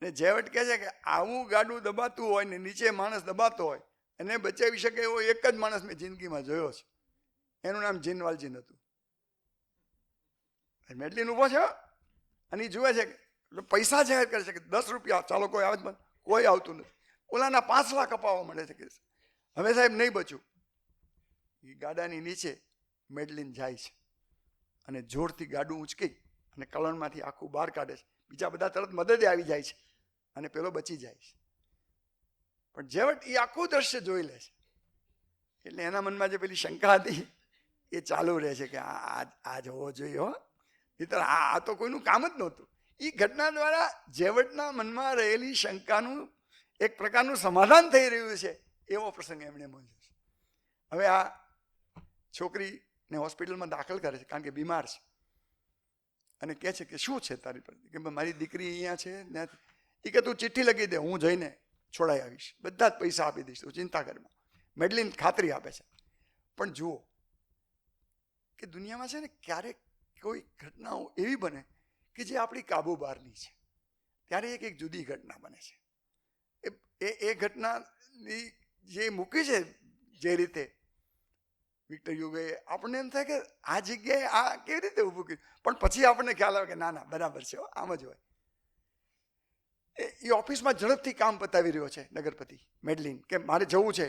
ને જેવટ કહે છે કે આવું ગાડું દબાતું હોય ને નીચે માણસ દબાતો હોય, એને બચાવી શકે એવો એક જ માણસ મેં જિંદગીમાં જોયો છે, એનું નામ જીનવાલજીન હતું. મેડલિન ઊભો છે અને એ જુએ છે કે પૈસા જાહેર કરે છે કે 10 રૂપિયા, ચાલો કોઈ આવે જ, કોઈ આવતું નથી. ઓલાના 5 લાખ અપાવવા મળે છે કે હવે સાહેબ નહીં બચ્યું. એ ગાડાની નીચે મેડલિન જાય છે અને જોરથી ગાડું ઉંચકી અને કલણમાંથી આખું બહાર કાઢે છે. બીજા બધા તરત મદદે આવી જાય છે અને પેલો બચી જાય છે. પણ જેવટ એ આખું દ્રશ્ય જોઈ લે છે એટલે એના મનમાં જે પેલી શંકા હતી એ ચાલુ રહે છે કે આ હોવો જોઈએ. હો, એ તો આ તો કોઈનું કામ જ નહોતું. એ ઘટના દ્વારા જેવટના મનમાં રહેલી શંકાનું એક પ્રકારનું સમાધાન થઈ રહ્યું છે, એવો પ્રસંગ એમણે મોંધ્યો છે. હવે આ છોકરીને હોસ્પિટલમાં દાખલ કરે છે કારણ કે બીમાર છે, અને કહે છે કે શું છે તારી પર? કે મારી દીકરી અહીંયા છે ને. એ કે તું ચિઠ્ઠી લખી દે, હું જઈને છોડાઈ આવીશ, બધા જ પૈસા આપી દઈશ, તું ચિંતા કરમાં. મેડલિન ખાતરી આપે છે. પણ જુઓ કે દુનિયામાં છે ને ક્યારેક કોઈ ઘટનાઓ એવી બને કે જે આપણી કાબુ બહારની છે, ત્યારે એક જુદી ઘટના બને છે. એ ઘટનાની જે મૂકી છે જે રીતે વિક્ટર યુગે, આપણને એમ થાય કે આ જગ્યાએ આ કેવી રીતે ઊભું કર્યું, પણ પછી આપણને ખ્યાલ આવે કે ના બરાબર છે, આમ જ હોય. એ ઓફિસમાં ઝડપથી કામ પતાવી રહ્યો છે નગરપતિ મેડલિન, કે મારે જવું છે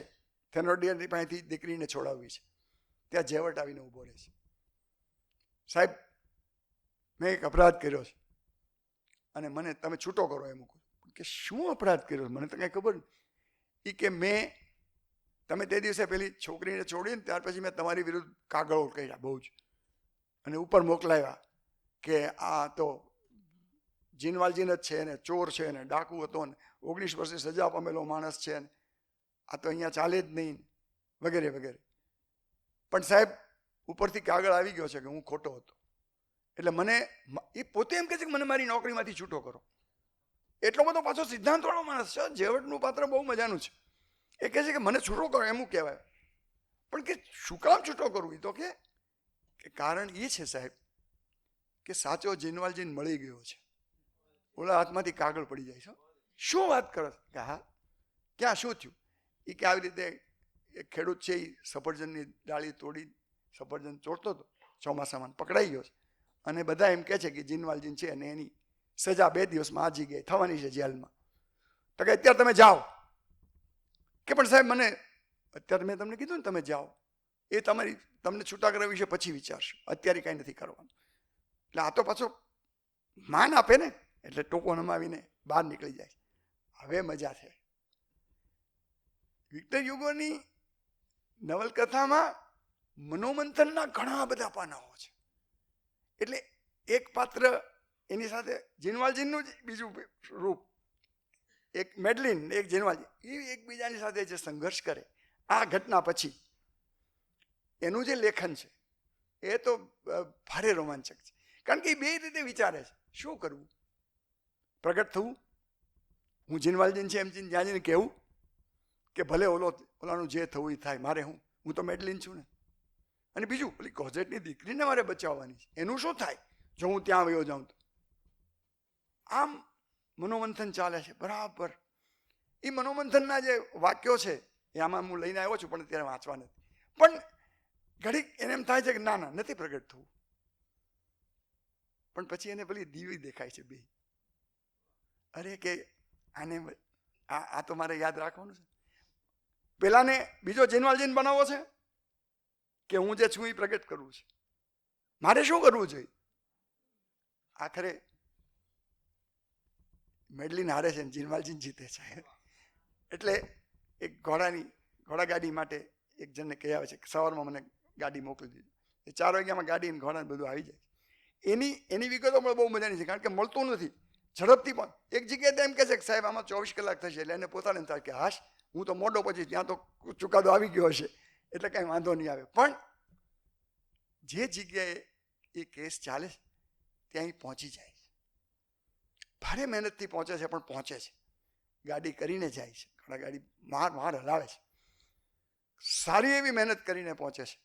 થેનોડિયરની પાસેથી દીકરીને છોડાવવી છે. ત્યાં જેવટ આવીને ઊભો રહે છે. સાહેબ, મેં એક અપરાધ કર્યો છે અને મને તમે છૂટો કરો એમ કહું. કે શું અપરાધ કર્યો? મને તો કાંઈ ખબર નહીં. એ કે તમે તે દિવસે પેલી છોકરીને છોડીને ત્યાર પછી મેં તમારી વિરુદ્ધ કાગળો કર્યા બહુ જ, અને ઉપર મોકલાવ્યા કે આ તો જીનવાલજીન જ છે ને ચોર છે ને ડાકુ હતો ને 19 વર્ષની સજા પામેલો માણસ છે ને આ તો અહીંયા ચાલે જ નહીં વગેરે વગેરે. પણ સાહેબ, ઉપરથી કાગળ આવી ગયો છે કે હું ખોટો હતો. એટલે મને એ પોતે એમ કહે છે કે મને મારી નોકરીમાંથી છૂટો કરો. એટલો બધો પાછો સિદ્ધાંતવાળો માણસ છે. જેવટનું પાત્ર બહુ મજાનું છે. એ કહે છે કે મને છૂટો કરો એમ કહેવાય. પણ કે શું કામ છૂટો કરવું? એ તો કે કારણ એ છે સાહેબ કે સાચો જીનવાલજીન મળી ગયો છે. ઓલા હાથમાંથી કાગળ પડી જાય છે. શું વાત કરો? કે હા, ક્યાં શું થયું? એ કે આવી રીતે એક ખેડૂત છે, એ સફરજનની ડાળી તોડી સફરજન ચોરતો હતો ચોમાસામાં, પકડાઈ ગયો છે. અને બધા એમ કહે છે કે જીનવાલજીન છે અને એની સજા 2 દિવસમાં આ જગ્યાએ થવાની છે જેલમાં. તો કે અત્યારે તમે જાઓ. કે પણ સાહેબ મને અત્યારે મેં તમને કીધું ને તમે જાઓ, એ તમને છૂટા કરવા વિશે પછી વિચારશો, અત્યારે કાંઈ નથી કરવાનું. એટલે આ તો પાછો માન આપે ને, એટલે ટોકો નમાવીને બહાર નીકળી જાય. હવે મજા છે. વિક્ટર યુગોની નવલકથામાં મનોમંથનના ઘણા બધા પાનાઓ છે. એટલે એક પાત્ર એની સાથે જીનવાલજીનું જ બીજું રૂપ, એક મેડલિન એક જીનવાલજી, એ એકબીજાની સાથે જે સંઘર્ષ કરે આ ઘટના પછી, એનું જે લેખન છે એ તો ભારે રોમાંચક છે. કારણ કે એ 2 રીતે વિચારે છે, શું કરવું, પ્રગટ થવું, હું જીનવાલજીન છે એમ જ્યાં જઈને કહેવું કે ભલે ઓલાનું જે થવું એ થાય, મારે હું તો મેડલિન છું ને. અને બીજું પેલી કોઝેટની દીકરીને મારે બચાવવાની છે, એનું શું થાય જો હું ત્યાં વયો જાઉં તો. આમ મનોમંથન ચાલે છે બરાબર. એ મનોમંથનના જે વાક્યો છે એ આમાં હું લઈને આવ્યો છું, પણ અત્યારે વાંચવા નથી. પણ ઘડીક એને એમ થાય છે કે ના ના નથી પ્રગટ થવું, પણ પછી એને પેલી દીવી દેખાય છે 2. અરે કે આને આ તો મારે યાદ રાખવાનું છે. પેલાને બીજો જીનવાલજીન બનાવવો છે કે હું જે છું એ પ્રગટ કરવું છે, મારે શું કરવું જોઈએ? આખરે મેડલિન હારે છે ને જીનવાલજીન જીતે છે. એટલે એક ઘોડાગાડી માટે એક જણને કહી આવે છે કે સવારમાં મને ગાડી મોકલી દીધી. એ 4 વાગ્યામાં ગાડી ઘોડા બધું આવી જાય. એની વિગતો પણ બહુ મજાની છે, કારણ કે મળતું નથી ઝડપથી. પણ એક જગ્યાએ એમ કહે છે કે સાહેબ આમાં 24 કલાક થશે. એટલે એને પોતાને એમ થાય કે હાશ હું તો મોડો પછી ત્યાં તો ચુકાદો આવી ગયો હશે એટલે કાંઈ વાંધો નહીં આવે. પણ જે જગ્યાએ એ કેસ ચાલે છે ત્યાં એ પહોંચી જાય છે. ભારે મહેનતથી પહોંચે છે, પણ પહોંચે છે. ગાડી કરીને જાય છે, ગાડી માર હલાવે છે, સારી એવી મહેનત કરીને પહોંચે છે.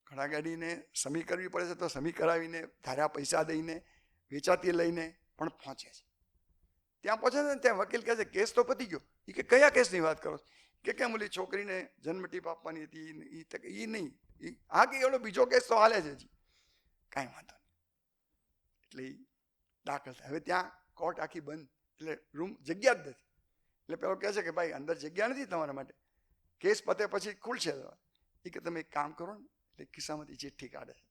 ઘોડાગાડીને સમી કરવી પડે છે તો સમી કરાવીને, ધાર્યા પૈસા દઈને, વેચાતી લઈને પણ પહોંચે છે. ત્યાં પહોંચે છે ને ત્યાં વકીલ કહે છે કેસ તો પતી ગયો. એ કે કયા કેસની વાત કરો કે કેમ ઓલી છોકરીને જન્મટીપ આપવાની હતી એ નહીં, આ કે એવડો બીજો કેસ તો હાલે છે હજી. કાંઈ વાંધો નહીં. એટલે એ દાખલ થાય. હવે ત્યાં કોર્ટ આખી બંધ, એટલે રૂમ જગ્યા જ નથી. એટલે પેલો કહે છે કે ભાઈ અંદર જગ્યા નથી તમારા માટે, કેસ પતે પછી ખુલશે. એ કે તમે એક કામ કરો ને. એટલે ખિસ્સામાંથી ચિઠ્ઠી કાઢે છે,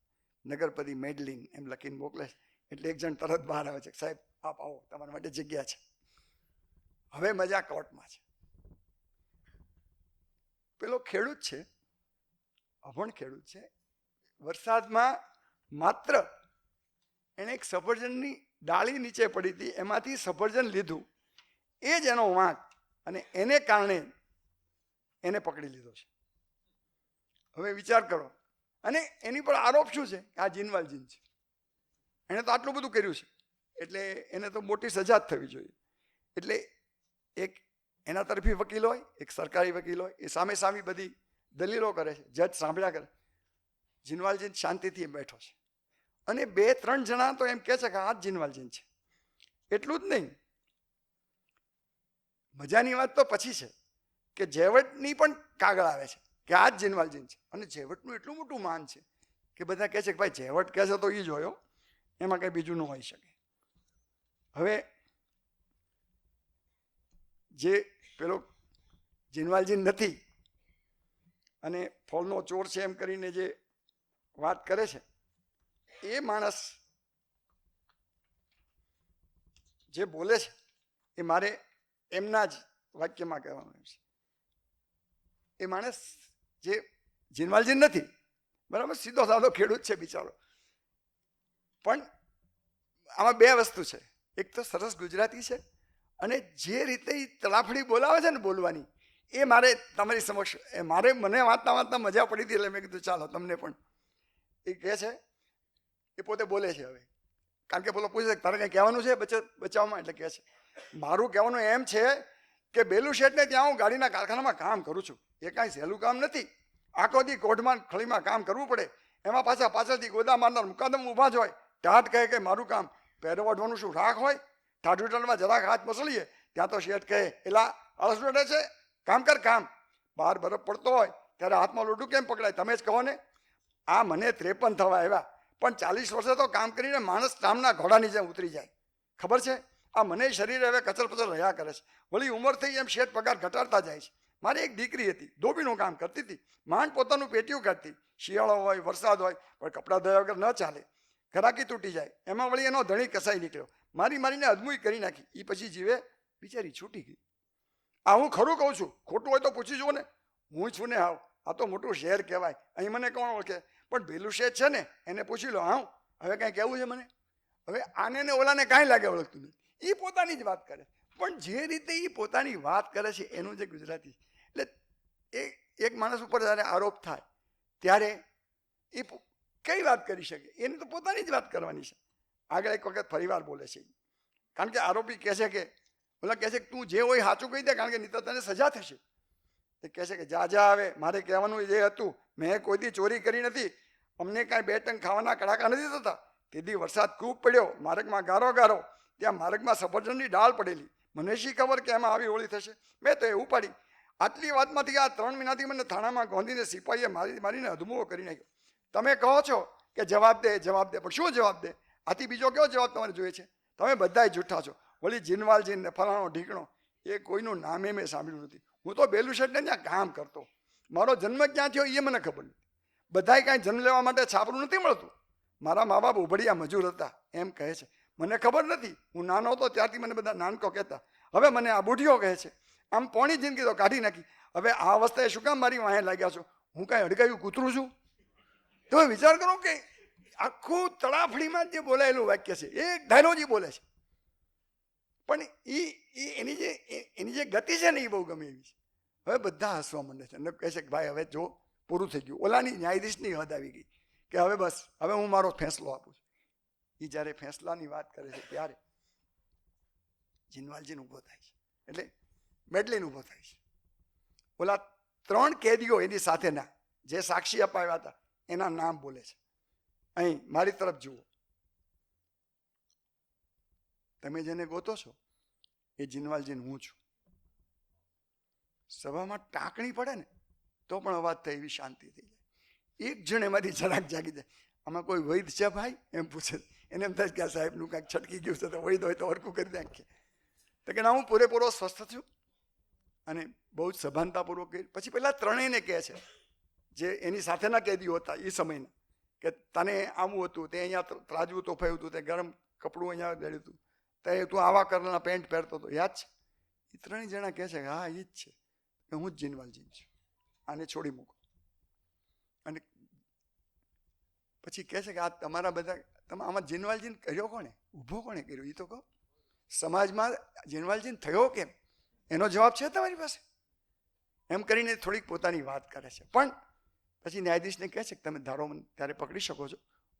નગરપતિ મેડલિન એમ લખીને મોકલે છે. એટલે એક જણ તરત બહાર આવે છે, સાહેબ આપ આવો, તમારા માટે જગ્યા છે. હવે મજા કોર્ટમાં છે. પેલો ખેડૂત છે, અભણ ખેડૂત છે. વરસાદમાં માત્ર એને એક સફરજનની ડાળી નીચે પડી હતી, એમાંથી સફરજન લીધું, એ જ એનો વાંક, અને એને કારણે એને પકડી લીધો છે. હવે વિચાર કરો. અને એની પર આરોપ શું છે? આ જીનવાલજીન છે, એણે તો આટલું બધું કર્યું છે, એટલે એને તો મોટી સજા જ થવી જોઈએ. એટલે એક એના તરફી વકીલ હોય, એક સરકારી વકીલ હોય, એ સામે સામી બધી દલીલો કરે છે, જજ સાંભળ્યા કરે. જીનવાલજીન શાંતિથી બેઠો છે. અને 2-3 જણા તો એમ કહે છે કે આ જ જીનવાલજીન છે. એટલું જ નહીં, મજાની વાત તો પછી છે કે જેવટની પણ કાગળ આવે છે કે આ જ જીનવાલજીન છે. અને જેવટનું એટલું મોટું માન છે કે બધા કહે છે કે ભાઈ જેવટ કહે છે તો એ જ હોય, એમાં કંઈ બીજું ન હોઈ શકે. હવે જે પેલો જીનવાલજીન નથી અને ફોલનો ચોર છે એમ કરીને જે વાત કરે છે, એ માણસ જે બોલે છે એ મારે એમના જ વાક્યમાં કહેવાનું છે. એ માણસ જે જીનવાલજીન નથી, બરાબર, સીધો સાધો ખેડૂત છે બિચારો. પણ આમાં 2 વસ્તુ છે. એક તો સરસ ગુજરાતી છે, અને જે રીતે એ તળાફડી બોલાવે છે ને બોલવાની, એ મારે તમારી સમક્ષ મને વાંચતા મજા પડી હતી. એટલે મેં કીધું ચાલો તમને પણ. એ કહે છે, એ પોતે બોલે છે. હવે કારણ કે બોલો પૂછે તારે કંઈ કહેવાનું છે બચાવમાં? એટલે કહે છે મારું કહેવાનું એમ છે કે બેલુ શેઠને ત્યાં હું ગાડીના કારખાનામાં કામ કરું છું. એ કાંઈ સહેલું કામ નથી. આખો દી કોઢમાં ખળીમાં કામ કરવું પડે. એમાં પાછળથી ગોદા મારનાર મુકાદમ ઊભા જ હોય. ટાઢ કહે કે મારું કામ પહેરો વાઢવાનું શું રાખ હોય? ટાઢ ઉટાડમાં જરાક હાથ મસળીએ ત્યાં તો શેઠ કહે એલા આળસ ઉડે છે, કામ કર કામ. બહાર બરફ પડતો હોય ત્યારે હાથમાં લોઢું કેમ પકડાય? તમે જ કહો ને. આ મને 53 થવા આવ્યા, પણ 40 વર્ષે તો કામ કરીને માણસ નામના ઘોડાની જેમ ઉતરી જાય. ખબર છે, આ મને શરીર હવે કચર પચર રહ્યા કરે છે. વળી ઉંમર થઈ એમ શેઠ પગાર ઘટાડતા જાય છે. મારી એક દીકરી હતી, ધોબીનું કામ કરતી હતી, માંડ પોતાનું પેટીયું કાઢતી. શિયાળો હોય વરસાદ હોય પણ કપડાં ધોયા વગર ન ચાલે. ઘરાકી તૂટી જાય, એમાં વળી એનો ધણી કસાઈ નીકળ્યો, મારીને અદમુઈ કરી નાખી. એ પછી જીવે બિચારી છૂટી ગઈ. આ હું ખરું કહું છું, ખોટું હોય તો પૂછી જુઓ ને. હું છું ને હાવ, આ તો મોટું શહેર કહેવાય, અહીં મને કોણ ઓળખે? પણ ભેલું શેઠ છે ને, એને પૂછી લો. હા, હવે કાંઈ કહેવું છે મને? હવે આને ને ઓલાને કાંઈ લાગે ઓળખતું નથી. એ પોતાની જ વાત કરે, પણ જે રીતે એ પોતાની વાત કરે છે એનું જે ગુજરાતી, એટલે એક માણસ ઉપર જ્યારે આરોપ થાય ત્યારે એ કઈ વાત કરી શકે? એને તો પોતાની જ વાત કરવાની છે. આગળ એક વખત ફરીવાર બોલે છે, કારણ કે આરોપી કહે છે કે ઓલા કહે છે કે તું જે હોય સાચું કહી દે, કારણ કે નહીં તો તને સજા થશે. એ કહે છે કે જા આવે, મારે કહેવાનું જે હતું, મેં કોઈ દી ચોરી કરી નથી, અમને કાંઈ 2 ટંક ખાવાના કડાકા નથી થતા. તેથી વરસાદ ખૂબ પડ્યો, માર્ગમાં ગારો ગારો, ત્યાં માર્ગમાં સફરજનની ડાળ પડેલી, મને શી ખબર કે એમાં આવી હોળી થશે. મેં તો એ ઉપાડી. આટલી વાતમાંથી આ 3 મહિનાથી મને થાણામાં ગોંધીને સિપાહીએ મારીને અધમુઓ કરી નાખ્યો. તમે કહો છો કે જવાબ દે, પણ શું જવાબ દે? આથી બીજો કેવો જવાબ તમારે જોઈએ છે? તમે બધાય જૂઠા છો. વળી જીનવાલજીન ને ફલાણો ઢીકણો, એ કોઈનું નામે મેં સાંભળ્યું નથી. હું તો બેલું શેઠને ત્યાં કામ કરતો, મારો જન્મ ક્યાં થયો એ મને ખબર નથી. બધાય કાંઈ જન્મ લેવા માટે છાપરું નથી મળતું. મારા મા બાપ ઉભડિયા મજૂર હતા એમ કહે છે. મને ખબર નથી, હું નાનો હતો ત્યારથી મને બધા નાનકો કહેતા. હવે મને આ બુઢીઓ કહે છે. આમ પોણી જિંદગી તો કાઢી નાખી. હવે આ અવસ્થાએ શું કામ મારી વાંહે લાગ્યા છો? હું કાંઈ અડકાયું કૂતરું છું? તમે વિચાર કરો કે આખું તળાફડીમાં જે બોલાયેલું વાક્ય છે, એક ધારો જ બોલે છે, પણ એની જે ગતિ છે ને એ બહુ ગમે એવી છે. હવે બધા હસવા માંડે છે અને કહે છે કે ભાઈ હવે જો પૂરું થઈ ગયું. ઓલાની ન્યાયાધીશની હદ આવી ગઈ કે હવે બસ, હવે હું મારો ફેંસલો આપું છું. એ જ્યારે ફેંસલાની વાત કરે છે ત્યારે જીનવાલજીન ઊભો થાય છે, એટલે મેડલિન ઊભો થાય છે. ઓલા 3 કેદીઓ એની સાથેના જે સાક્ષી અપાવ્યા હતા એના નામ બોલે છે. અહીં મારી તરફ જુઓ, તમે જેને ગોતો છો એ જીનવાલજીન હું છું. સભામાં ટાંકણી પડે ને તો પણ અવાજ થાય એવી શાંતિ થઈ જાય. એક જણ એમાંથી જરાક જાગી જાય. આમાં કોઈ વૈદ છે ભાઈ? એમ પૂછે. એને એમ થાય કે આ સાહેબનું કાંઈક છટકી ગયું છે, તો વૈદ હોય તો હરકું કરી નાખીએ. તો કે ના, હું પૂરેપૂરો સ્વસ્થ છું અને બહુ જ સભાનતાપૂર્વક. પછી પેલા 3 કહે છે જે એની સાથેના કેદીઓ હતા એ સમયના, કે તને આવું હતું, તે અહીંયા ત્રાજવું તોફાયું હતું, તે ગરમ કપડું અહીંયા દળ્યું હતું, તે તું આવા કલરના પેન્ટ પહેરતો હતો, યાદ છે? એ 3 જણા કહે છે કે હા એ જ છે, કે હું જ જીનવાલજી છું, આને છોડી મૂકો. અને પછી કહે છે કે આ તમારા બધા, તમે આમાં જીનવાલજીને કર્યો કોણે? ઊભો કોણે કર્યો? એ તો કહો. સમાજમાં જીનવાલજીને થયો કેમ? એનો જવાબ છે તમારી પાસે? એમ કરીને થોડીક પોતાની વાત કરે છે. પણ પછી ન્યાયાધીશને કહે છે કે તમે ધારો ત્યારે પકડી શકો છો,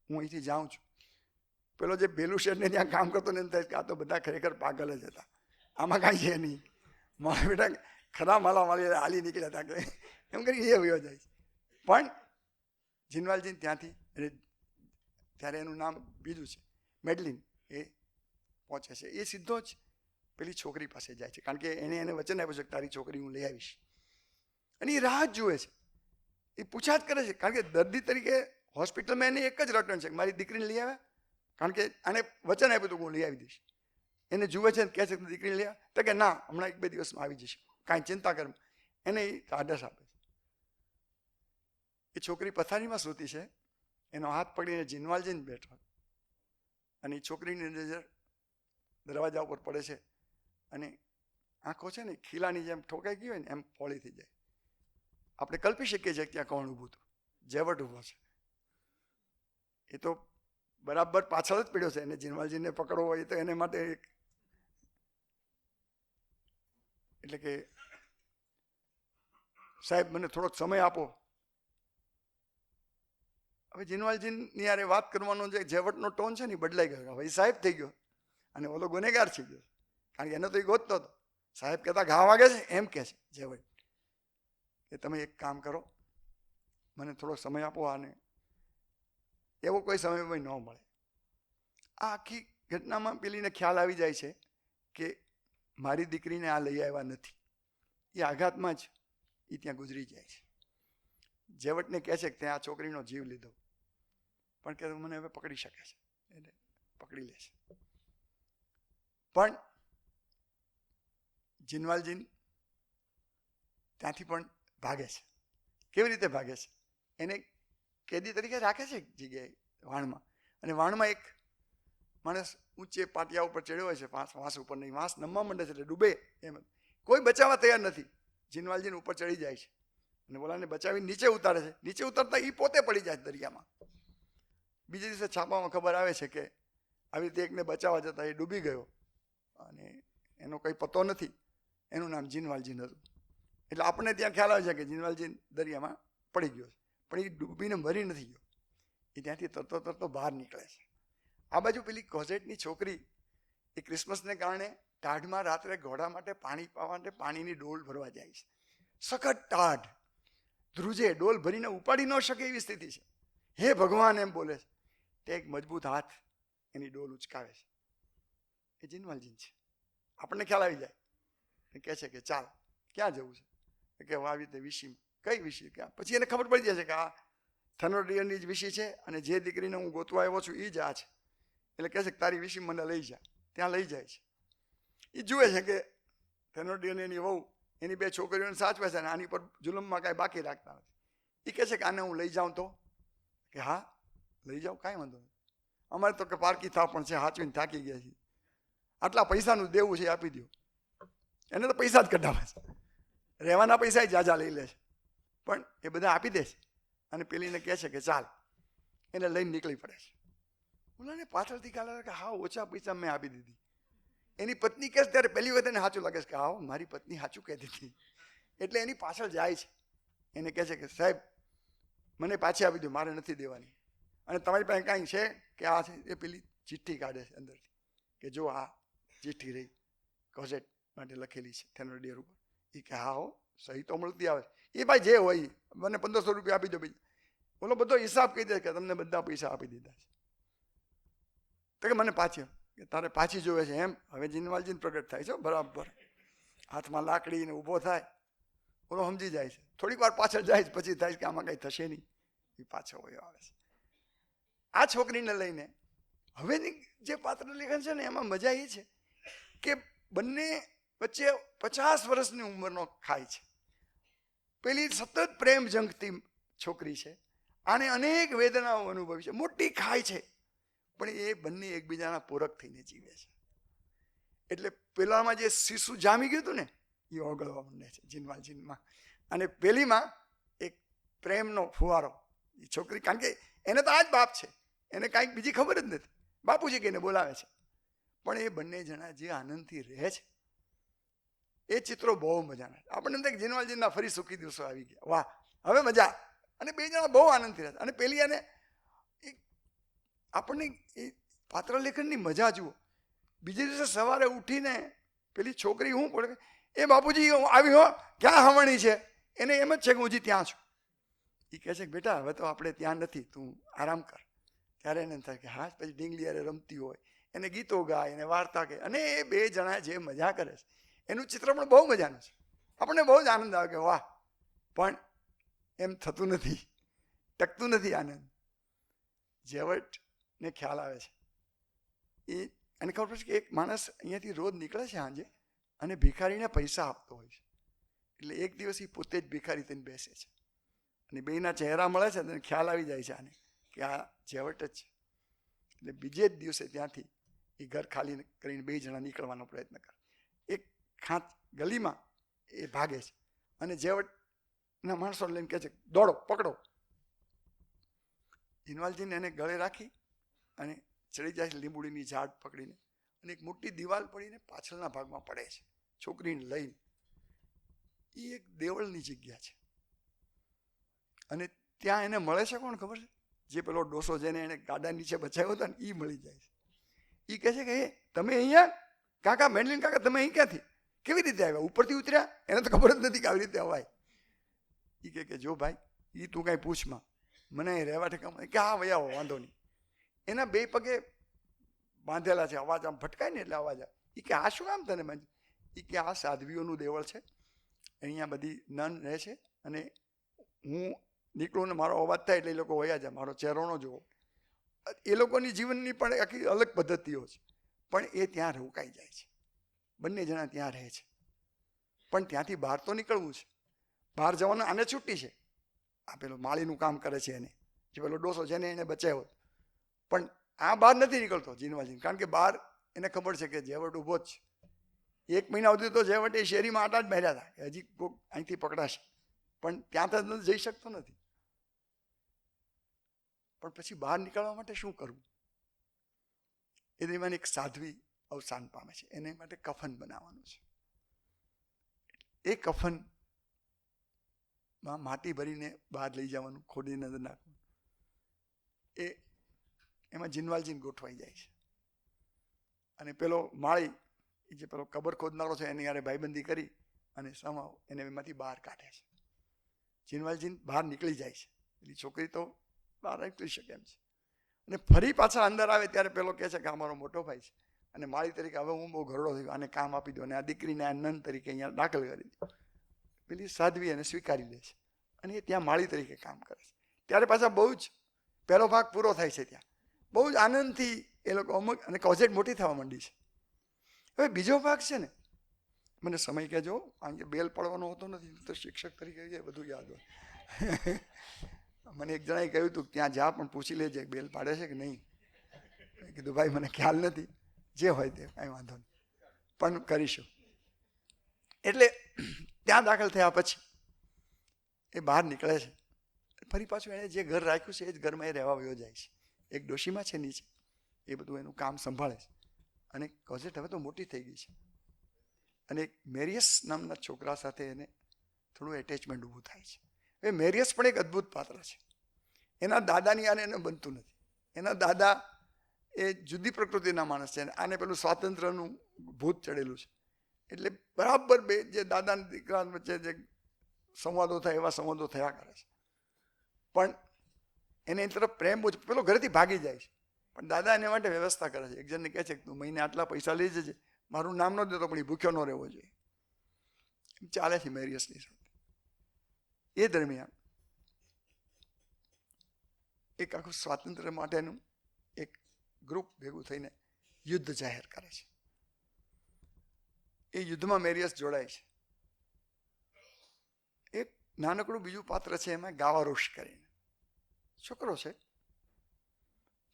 હું અહીંથી જાઉં છું. પેલો જે બેલું શેઠને ત્યાં કામ કરતો ને એમ થાય કે આ તો બધા ખરેખર પાગલ જ હતા, આમાં કાંઈ છે નહીં, મારા બેટા ખરા માલા માલી હાલી નીકળ્યા હતા કે એમ કરી એ વયો જાય છે. પણ જીનવાલજીને ત્યાંથી, ત્યારે એનું નામ બીજું છે, મેડલિન, એ પહોંચે છે. એ સીધો જ પેલી છોકરી પાસે જાય છે, કારણ કે એને વચન આપ્યું છે કે તારી છોકરી હું લઈ આવીશ. અને એ રાહ જ જુએ છે, એ પૂછાત કરે છે, કારણ કે દર્દી તરીકે હોસ્પિટલમાં એને એક જ રટણ છે, મારી દીકરીને લઈ આવ્યા, કારણ કે આને વચન આપ્યું હતું કે હું લઈ આવી દઈશ. એને જુએ છે, કહે છે કે દીકરીને લઈ આવ્યા? તો કે ના, હમણાં 1-2 દિવસમાં આવી જશે, કાંઈ ચિંતા કર. એને એ આદર્શ આપે છે. એ છોકરી પથારીમાં સૂતી છે, એનો હાથ પકડીને જીનવાલજીને બેઠો, અને એ છોકરીની નજર દરવાજા ઉપર પડે છે, અને આંખો છે ને ખીલાની જેમ ઠોકાઈ ગઈ હોય ને એમ ફોળી થઈ જાય. આપણે કલ્પી શકીએ છીએ ત્યાં કોણ ઊભું હતું? જેવટ ઊભો છે. એ તો બરાબર પાછળ જ પડ્યો છે, એને જીનવાલજીને પકડવો હોય તો એને માટે એટલે કે સાહેબ મને થોડોક સમય આપો. હવે જીનવાલજીની યારે વાત કરવાનો જે જેવટનો ટોન છે ને એ બદલાઈ ગયો. હવે એ સાહેબ થઈ ગયો અને ઓલો ગુનેગાર થઈ ગયો, કારણ કે એને તો એ ગોતતો હતો. સાહેબ કહેતા ઘા વાગે છે એમ કહે છે જેવટ કે તમે એક કામ કરો, મને થોડો સમય આપો. આને એવો કોઈ સમય ન મળે. આ આખી ઘટનામાં પેલીને ખ્યાલ આવી જાય છે કે મારી દીકરીને આ લઈ આવ્યા નથી. એ આઘાતમાં જ એ ત્યાં ગુજરી જાય છે. જેવટને કહે છે કે ત્યાં આ છોકરીનો જીવ લીધો, પણ કે મને હવે પકડી શકે છે, એટલે પકડી લે છે. પણ જીનવાલજીન ત્યાંથી પણ ભાગે છે. કેવી રીતે ભાગે છે? એને કેદી તરીકે રાખે છે એક જગ્યાએ વાણમાં, અને વાણમાં એક માણસ ઊંચે પાટિયા ઉપર ચડ્યો હોય છે, વાંસ ઉપર નહીં, વાંસ નમવા માંડે છે એટલે ડૂબે એમ. કોઈ બચાવવા તૈયાર નથી. જીનવાલજીન ઉપર ચડી જાય છે અને બોલાને બચાવી નીચે ઉતારે છે. નીચે ઉતરતા એ પોતે પડી જાય દરિયામાં. બીજે દિવસે છાપામાં ખબર આવે છે કે આવી રીતે એકને બચાવવા જતા એ ડૂબી ગયો અને એનો કંઈ પતો નથી, એનું નામ જીનવાલજીન હતું. એટલે આપણને ત્યાં ખ્યાલ આવે છે કે જીનવાલજીન દરિયામાં પડી ગયો છે, પણ એ ડૂબીને મરી નથી ગયો. એ ત્યાંથી તરતો તરતો બહાર નીકળે છે. આ બાજુ પેલી કોઝેટની છોકરી એ ક્રિસમસને કારણે ટાઢમાં રાત્રે ઘોડા માટે પાણી પાવા માટે પાણીની ડોલ ભરવા જાય છે. સખત ટાઢ, ધ્રુજે, ડોલ ભરીને ઉપાડી ન શકે એવી સ્થિતિ છે. હે ભગવાન એમ બોલે છે. તે એક મજબૂત હાથ એની ડોલ ઉચકાવે છે. એ જીનવાલજીન છે. આપણને ખ્યાલ આવી જાય, કહે છે કે ચાલ, ક્યાં જવું છે? કે આવી રીતે વિશીમાં. કઈ વિશી? ક્યાં? પછી એને ખબર પડી જાય છે કે આ થેનોડિયનની જ વિશી છે અને જે દીકરીને હું ગોતવા આવ્યો છું એ જ આ છે. એટલે કહે છે કે તારી વિશી મને લઈ જા. ત્યાં લઈ જાય છે. એ જુએ છે કે થેનોડિયન એની વહુ એની બે છોકરીઓને સાચવે છે અને આની પર જુલમમાં કાંઈ બાકી રાખતા નથી. એ કહે છે કે આને હું લઈ જાઉં તો? કે હા લઈ જાઉં, કાંઈ વાંધો નહીં. અમારે તો કે પારકી થાવ પણ છે, હાચવીને થાકી ગયા છીએ, આટલા પૈસાનું દેવું છે આપી દો. એને તો પૈસા જ કઢાવે છે, રહેવાના પૈસા જાજા લઈ લે છે, પણ એ બધા આપી દે છે. અને પેલીને કહે છે કે ચાલ, એને લઈને નીકળી પડે છે. ઓલાને પાછળથી ખ્યાલ આવે કે હા ઓછા પૈસા મેં આપી દીધી. એની પત્ની કહે ત્યારે પહેલી વખત એને સાચું લાગે છે કે હા મારી પત્ની સાચું કહેતી હતી. એટલે એની પાછળ જાય છે. એને કહે છે કે સાહેબ મને પાછી આપી દો, મારે નથી દેવાની. અને તમારી પાસે કાંઈ છે કે આ છે? એ પેલી ચિઠ્ઠી કાઢે છે અંદરથી કે જો આ ચિઠ્ઠી રહી કોઝેટ માટે લખેલી છે થેનોડિયર ઉપર. એ કે હા હો, સહી તો મળતી આવે. એ ભાઈ જે હોય મને 1500 રૂપિયા આપી દો. બીજા બોલો બધો હિસાબ કહી દે કે તમને બધા પૈસા આપી દીધા છે. તો કે મને પાછી, કે તારે પાછી જોવે છે એમ? હવે જીનવાલજીન પ્રગટ થાય છે બરાબર, હાથમાં લાકડીને ઊભો થાય. બોલો સમજી જાય છે. થોડીક વાર પાછળ જાય છે, પછી થાય કે આમાં કંઈ થશે નહીં. એ પાછો વયો આવે છે. આ છોકરીને લઈને હવેની જે પાત્ર લેખન છે ને એમાં મજા એ છે કે બંને વચ્ચે 50 વર્ષની ઉંમરનો ખાય છે. પેલી સતત પ્રેમ જંગતી છોકરી છે, આને અનેક વેદનાઓ અનુભવી છે, મોટી ખાય છે, પણ એ બંને એકબીજાના પૂરક થઈને જીવે છે. એટલે પેલામાં જે શીશુ જામી ગયું હતું ને એ ઓગળવા માંડે છે જીનવાલજીનમાં. અને પેલીમાં એક પ્રેમનો ફુવારો. એ છોકરી, કારણ કે એને તો આ જ બાપ છે, એને કાંઈક બીજી ખબર જ નથી. બાપુજી કહીને બોલાવે છે, પણ એ બંને જણા જે આનંદથી રહે છે એ ચિત્રો બહુ મજાના. આપણને એમ જીનવાલજીના ફરી સુખી દિવસો આવી ગયા, વાહ હવે મજા. અને બે જણા બહુ આનંદથી રહે. અને પેલી એને આપણને એ પાત્ર લેખનની મજા જુઓ. બીજે દિવસે સવારે ઉઠીને પેલી છોકરી હું બોલે, એ બાપુજી આવી હો, ક્યાં હમણી છે? એને એમ જ છે કે હું હજી ત્યાં છું. એ કહે છે કે બેટા હવે તો આપણે ત્યાં નથી, તું આરામ કર. ત્યારે એને થાય કે હા, પછી ઢીંગલી અરે રમતી હોય, એને ગીતો ગાય, એને વાર્તા કહે, અને એ બે જણા જે મજા કરે છે એનું ચિત્ર પણ બહુ મજાનું છે. આપણને બહુ જ આનંદ આવે કે વાહ. પણ એમ થતું નથી, ટકતું નથી આનંદ. જેવટને ખ્યાલ આવે છે, એ એને ખબર પડે છે કે એક માણસ અહીંયાથી રોજ નીકળે છે સાંજે અને ભિખારીને પૈસા આપતો હોય છે. એટલે એક દિવસ એ પોતે જ ભિખારી થઈને બેસે છે અને બેના ચહેરા મળે છે, તેને ખ્યાલ આવી જાય છે આને કે આ જેવટ જ છે. એટલે બીજે જ દિવસે ત્યાંથી એ ઘર ખાલી કરીને બે જણા નીકળવાનો પ્રયત્ન કરે. એક ખાંચ ગલીમાં એ ભાગે છે અને જેવટના માણસો લઈને કહે છે દોડો, પકડો. જીનવાલજીને એને ગળે રાખી અને ચડી જાય છે લીંબુડીની ઝાડ પકડીને, અને એક મોટી દિવાલ પડીને પાછળના ભાગમાં પડે છે છોકરીને લઈને. એ એક દેવળની જગ્યા છે અને ત્યાં એને મળે છે કોણ ખબર છે? જે પેલો ડોસો જેને એને ગાડા નીચે બચાવ્યો હતો ને એ મળી જાય છે. એ કહે છે કે એ તમે અહીંયા કાકા, મેન્ડલિન કાકા તમે અહીં ક્યાંથી, કેવી રીતે આવ્યા, ઉપરથી ઉતર્યા? એને તો ખબર જ નથી કે આવી રીતે અવાય. એ કહે કે જો ભાઈ એ તું કાંઈ પૂછમાં, મને અહીં રહેવા ઠેકામાં. કે હા ભાઈ આવો, વાંધો નહીં. એના બે પગે બાંધેલા છે, અવાજ આમ ભટકાય ને એટલે અવાજ આવે. એ કે આ શું કામ તને બાંધ્યું? એ કે આ સાધ્વીઓનું દેવળ છે, અહીંયા બધી નન રહે છે અને હું નીકળું ને મારો અવાજ થાય એટલે એ લોકો વયા જાય, મારો ચહેરો ન જોવો. એ લોકોની જીવનની પણ આખી અલગ પદ્ધતિઓ છે, પણ એ ત્યાં રોકાઈ જાય છે. બંને જણા ત્યાં રહે છે, પણ ત્યાંથી બહાર તો નીકળવું છે. બહાર જવાનું આને છૂટી છે. આ પેલો માળીનું કામ કરે છે એને, જે પેલો ડોસો જેને એને બચાવ્યો, પણ આ બહાર નથી નીકળતો જીનવાજીન, કારણ કે બહાર એને ખબર છે કે જેવટ ઊભો જ છે. 1 મહિના સુધી તો જેવટ એ શેરીમાં આટા જ માર્યા હતા કે હજી કોઈક અહીંથી પકડાશે, પણ ત્યાં તો જઈ શકતો નથી. પણ પછી બહાર નીકળવા માટે શું કરવું? એ દરમિયાન એક સાધ્વી અવસાન પામે છે, એને માટે કફન બનાવવાનું છે. એ કફનમાં માટી ભરીને બહાર લઈ જવાનું, ખોડીને અંદર નાખવાનું. એમાં જીનવાલજીન ગોઠવાઈ જાય છે. અને પેલો માળી જે પેલો કબર ખોદનારો છે એની યારે ભાઈબંધી કરી અને સમાવ એને એમાંથી બહાર કાઢે છે. જીનવાલજીન બહાર નીકળી જાય છે. પેલી છોકરી તો બહાર નીકળી શકે એમ છે. અને ફરી પાછા અંદર આવે ત્યારે પેલો કહે છે કે અમારો મોટો ભાઈ છે, અને માળી તરીકે હવે હું બહુ ઘરડો થયો, આને કામ આપી દો, અને આ દીકરીને આ નન તરીકે અહીંયા દાખલ કરી દો. પેલી સાધ્વી એને સ્વીકારી લે છે અને એ ત્યાં માળી તરીકે કામ કરે છે. ત્યારે પાછા બહુ જ પહેલો ભાગ પૂરો થાય છે. ત્યાં બહુ જ આનંદથી એ લોકો અમુક, અને કોઝેટ મોટી થવા માંડી છે. હવે બીજો ભાગ છે ને, મને સમય કહેજો, કારણ કે બેલ પડવાનો હોતો નથી, તો શિક્ષક તરીકે બધું યાદ હોય. મને એક જણાએ કહ્યું હતું ત્યાં જા પણ પૂછી લેજે બેલ પાડે છે કે નહીં. મેં કીધું ભાઈ મને ખ્યાલ નથી, જે હોય તે કાંઈ વાંધો નહીં, પણ કરીશું. એટલે ત્યાં દાખલ થયા પછી એ બહાર નીકળે છે. ફરી પાછું એણે જે ઘર રાખ્યું છે એ જ ઘરમાં એ રહેવા વયો જાય છે. એક ડોશીમાં છે નીચે, એ બધું એનું કામ સંભાળે છે. અને કોઝેટ હવે તો મોટી થઈ ગઈ છે, અને એક મેરિયસ નામના છોકરા સાથે એને થોડું એટેચમેન્ટ ઊભું થાય છે. એ મેરિયસ પણ એક અદ્ભુત પાત્ર છે. એના દાદાની આને એને બનતું નથી. એના દાદા એ જુદી પ્રકૃતિના માણસ છે, આને પેલું સ્વાતંત્ર્યનું ભૂત ચડેલું છે. એટલે બરાબર બે જે દાદા દીકરા વચ્ચે જે સંવાદો થાય એવા સંવાદો થયા કરે છે. પણ એને એ તરફ પ્રેમ બહુ, પેલો ઘરેથી ભાગી જાય છે, પણ દાદા એને માટે વ્યવસ્થા કરે છે. એક જણને કહે છે કે તું મહિને આટલા પૈસા લઈ જજે, મારું નામ ન દેતો પણ એ ભૂખ્યો ન રહેવો જોઈએ. ચાલે છે મેરિયસની સાથે. એ દરમિયાન એક આખું સ્વાતંત્ર્ય માટેનું એક ગ્રુપ ભેગું થઈને યુદ્ધ જાહેર કરે છે. એ યુદ્ધમાં મેરિયસ જોડાય છે. એક નાનકડું બીજું પાત્ર છે એમાં ગાવારોશ કરીને છોકરો છે,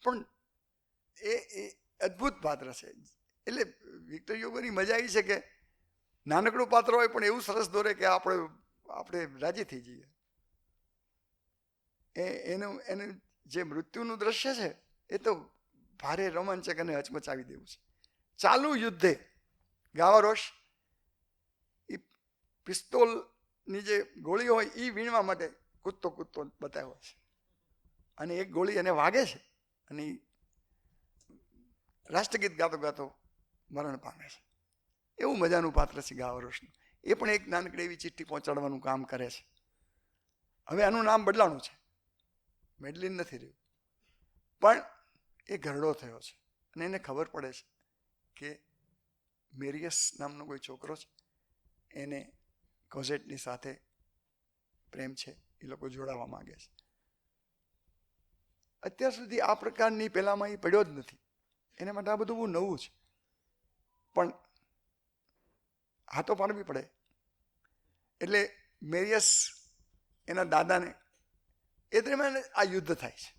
પણ એ અદ્ભુત પાત્ર છે. એટલે વિક્ટર હ્યુગોની મજા આવી છે કે નાનકડું પાત્ર હોય પણ એવું સરસ દોરે કે આપણે રાજી થઈ જઈએ. એનું જે મૃત્યુનું દ્રશ્ય છે એ તો ભારે રોમાંચક અને હચમચાવી દેવું છે. ચાલુ યુદ્ધે ગાવારોશ એ પિસ્તોલની જે ગોળી હોય એ વીણવા માટે કૂદતો બતાવ્યો છે, અને એક ગોળી એને વાગે છે અને રાષ્ટ્રગીત ગાતો ગાતો મરણ પામે છે. એવું મજાનું પાત્ર છે ગાવારોશનું. એ પણ એક નાનકડી એવી ચિઠ્ઠી પહોંચાડવાનું કામ કરે છે. હવે આનું નામ બદલાણું છે, મેડલિન નથી રહ્યું, પણ એ ઘરડો થયો છે અને એને ખબર પડે છે કે મેરિયસ નામનો કોઈ છોકરો છે, એને કોઝેટની સાથે પ્રેમ છે, એ લોકો જોડાવા માંગે છે. અત્યાર સુધી આ પ્રકારની પહેલામાં એ પડ્યો જ નથી, એના માટે આ બધું બહુ નવું છે. પણ હાથો પાડવી પડે. એટલે મેરિયસ એના દાદાને, એ દરમિયાન આ યુદ્ધ થાય છે,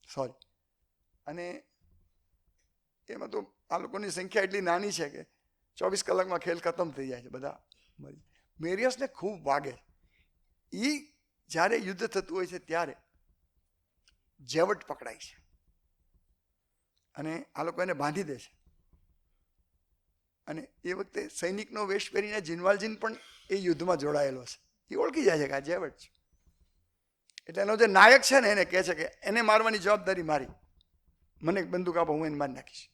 સોરી, અને એમાં તો આ લોકોની સંખ્યા એટલી નાની છે કે 24 કલાકમાં ખેલ ખતમ થઈ જાય છે, બધા મરી. મેરિયસને ખૂબ વાગે. એ જ્યારે યુદ્ધ થતું હોય છે ત્યારે જેવટ પકડાય છે અને આ લોકો એને બાંધી દે છે. અને એ વખતે સૈનિકનો વેશ પહેરીને જીનવાલજીન પણ એ યુદ્ધમાં જોડાયેલો છે. એ ઓળખી જાય છે કે આ જેવટ છે. એટલે એનો જે નાયક છે ને એને કહે છે કે એને મારવાની જવાબદારી મારી, મને એક બંદૂક આપો, હું એને મારી નાખીશ.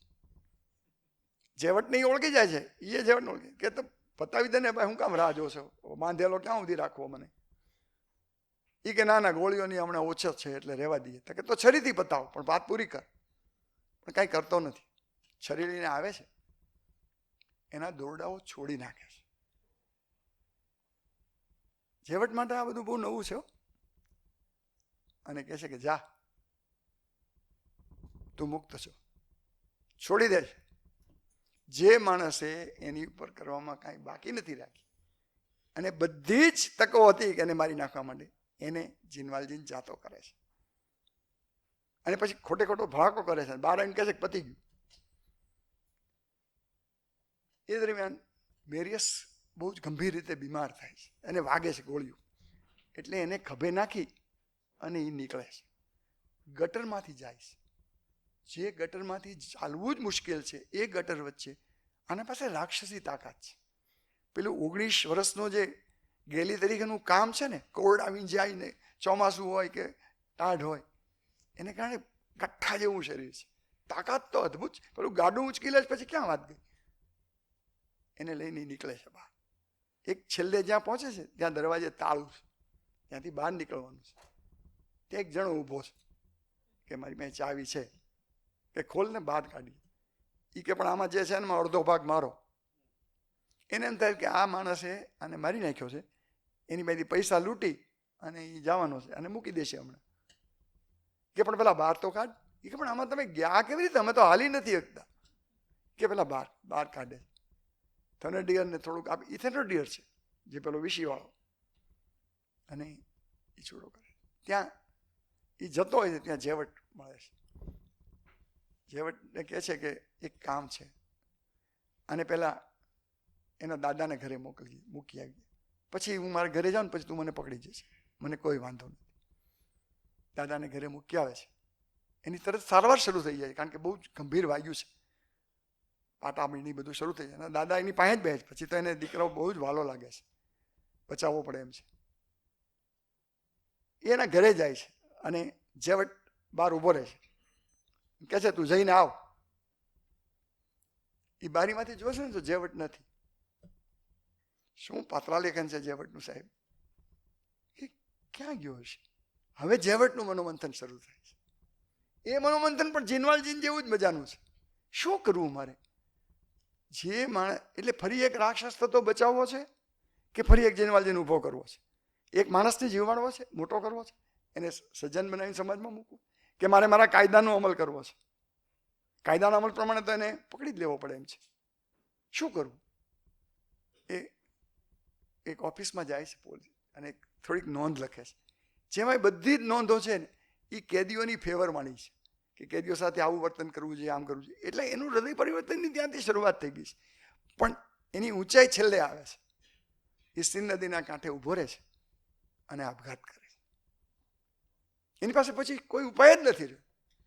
જેવટને એ ઓળખી જાય છે, એ જેવટને ઓળખી કે તો પતાવી દે ને ભાઈ, હું કામ રાહ જોશો, બાંધેલો ક્યાં સુધી રાખવો મને. એ કે ના ના, ગોળીઓની હમણાં ઓછો છે એટલે રહેવા દઈએ. તો કે તો છરીથી પતાવો, પણ વાત પૂરી કર. પણ કાંઈ કરતો નથી. છરી લઈને આવે છે, એના દોરડાઓ છોડી નાખે છે. જેવટ માટે આ બધું બહુ નવું છે. અને કહે છે કે જા, તું મુક્ત છો, છોડી દે. જે માણસે એની ઉપર કરવામાં કાંઈ બાકી નથી રાખી અને બધી જ તકો હતી કે એને મારી નાખવા માટે, એને જીનવાલજીને જાતો કરે છે અને પછી ખોટે ખોટો ભડાકો કરે છે. બહાર આવીને કહે છે કે પતી ગયું. એ દરમિયાન મેરિયસ બહુ જ ગંભીર રીતે બીમાર થાય છે, એને વાગે છે ગોળીઓ, એટલે એને ખભે નાખી અને એ નીકળે છે, ગટરમાંથી જાય છે. જે ગટરમાંથી ચાલવું જ મુશ્કેલ છે એ ગટર વચ્ચે આના પાસે રાક્ષસી તાકાત છે. પેલું 19 વર્ષનો જે ગેલી તરીકેનું કામ છે ને, કોરડ આવીને જાય ને, ચોમાસું હોય કે ટાઢ હોય, એને કારણે ગઠ્ઠા જેવું શરીર છે, તાકાત તો અદ્ભુત છે. પેલું ગાડું ઉંચકી લે પછી ક્યાં વાત ગઈ. એને લઈને નીકળે છે બહાર. એક છેલ્લે જ્યાં પહોંચે છે ત્યાં દરવાજે તાળું છે, ત્યાંથી બહાર નીકળવાનું છે. ત્યાં એક જણો ઊભો છે કે મારી પાસે ચાવી છે, કે ખોલને બહાર કાઢી. એ કે પણ આમાં જે છે ને અડધો ભાગ મારો. એને એમ થાય કે આ માણસે આને મારી નાખ્યો છે, એની પાસેથી પૈસા લૂંટી અને એ જવાનો છે અને મૂકી દેશે હમણાં. કે પણ પેલા બહાર તો કાઢ. એ કે પણ આમાં તમે ગયા કેવી રીતે, અમે તો હાલી નથી શકતા. કે પેલા બહાર કાઢે. થનડિયરને થોડુંક આપે, એ થનડિયર છે જે પેલો વિશીવાળો, અને એ છોડો કરે. ત્યાં એ જતો હોય છે, ત્યાં જેવટ મળે છે. જેવટને કહે છે કે એક કામ છે, અને પહેલાં એના દાદાને ઘરે મૂકી આવી, પછી હું મારા ઘરે જાઉં ને પછી તું મને પકડી જઈશ, મને કોઈ વાંધો નથી. દાદાને ઘરે મૂકી આવે છે. એની તરત સારવાર શરૂ થઈ જાય, કારણ કે બહુ જ ગંભીર વાગ્યું છે, પાટામીણી બધું શરૂ થઈ જાય. અને દાદા એની પાસે જ બેસે. પછી તો એને દીકરાઓ બહુ જ વાલો લાગે છે, બચાવવો પડે એમ છે. એ એના ઘરે જાય છે અને જેવટ બહાર ઊભો રહે છે, કહે છે તું જઈને આવ. એ બારીમાંથી જોશે ને તો જેવટ નથી. શું પાતળા લેખન છે જેવટનું સાહેબ, એ ક્યાં ગયો હશે. હવે જેવટનું મનોમંથન શરૂ થાય છે. એ મનોમંથન પણ જીનવાલજીન જેવું જ મજાનું છે. શું કરવું મારે? જે માણસ, એટલે ફરી એક રાક્ષસ થતો બચાવવો છે કે ફરી એક જીનવાલજીને ઊભો કરવો છે? એક માણસને જીવાડવો છે, મોટો કરવો છે, એને સજ્જન બનાવીને સમાજમાં મૂકવું, કે મારે મારા કાયદાનો અમલ કરવો છે? કાયદાના અમલ પ્રમાણે તો એને પકડી જ લેવો પડે એમ છે. શું કરવું? એ એક ઓફિસમાં જાય છે પોલીસ, અને થોડીક નોંધ લખે છે, જેમાં બધી જ નોંધો છે ને એ કેદીઓની ફેવર માની છે, કે કેદીઓ સાથે આવું વર્તન કરવું જોઈએ, આમ કરવું જોઈએ. એટલે એનું હૃદય પરિવર્તનની ત્યાંથી શરૂઆત થઈ ગઈ છે. પણ એની ઊંચાઈ છેલ્લે આવે છે. એ સિંધ નદીના કાંઠે ઊભો રહે છે અને આપઘાત કરે છે. એની પાસે પછી કોઈ ઉપાય જ નથી રહ્યો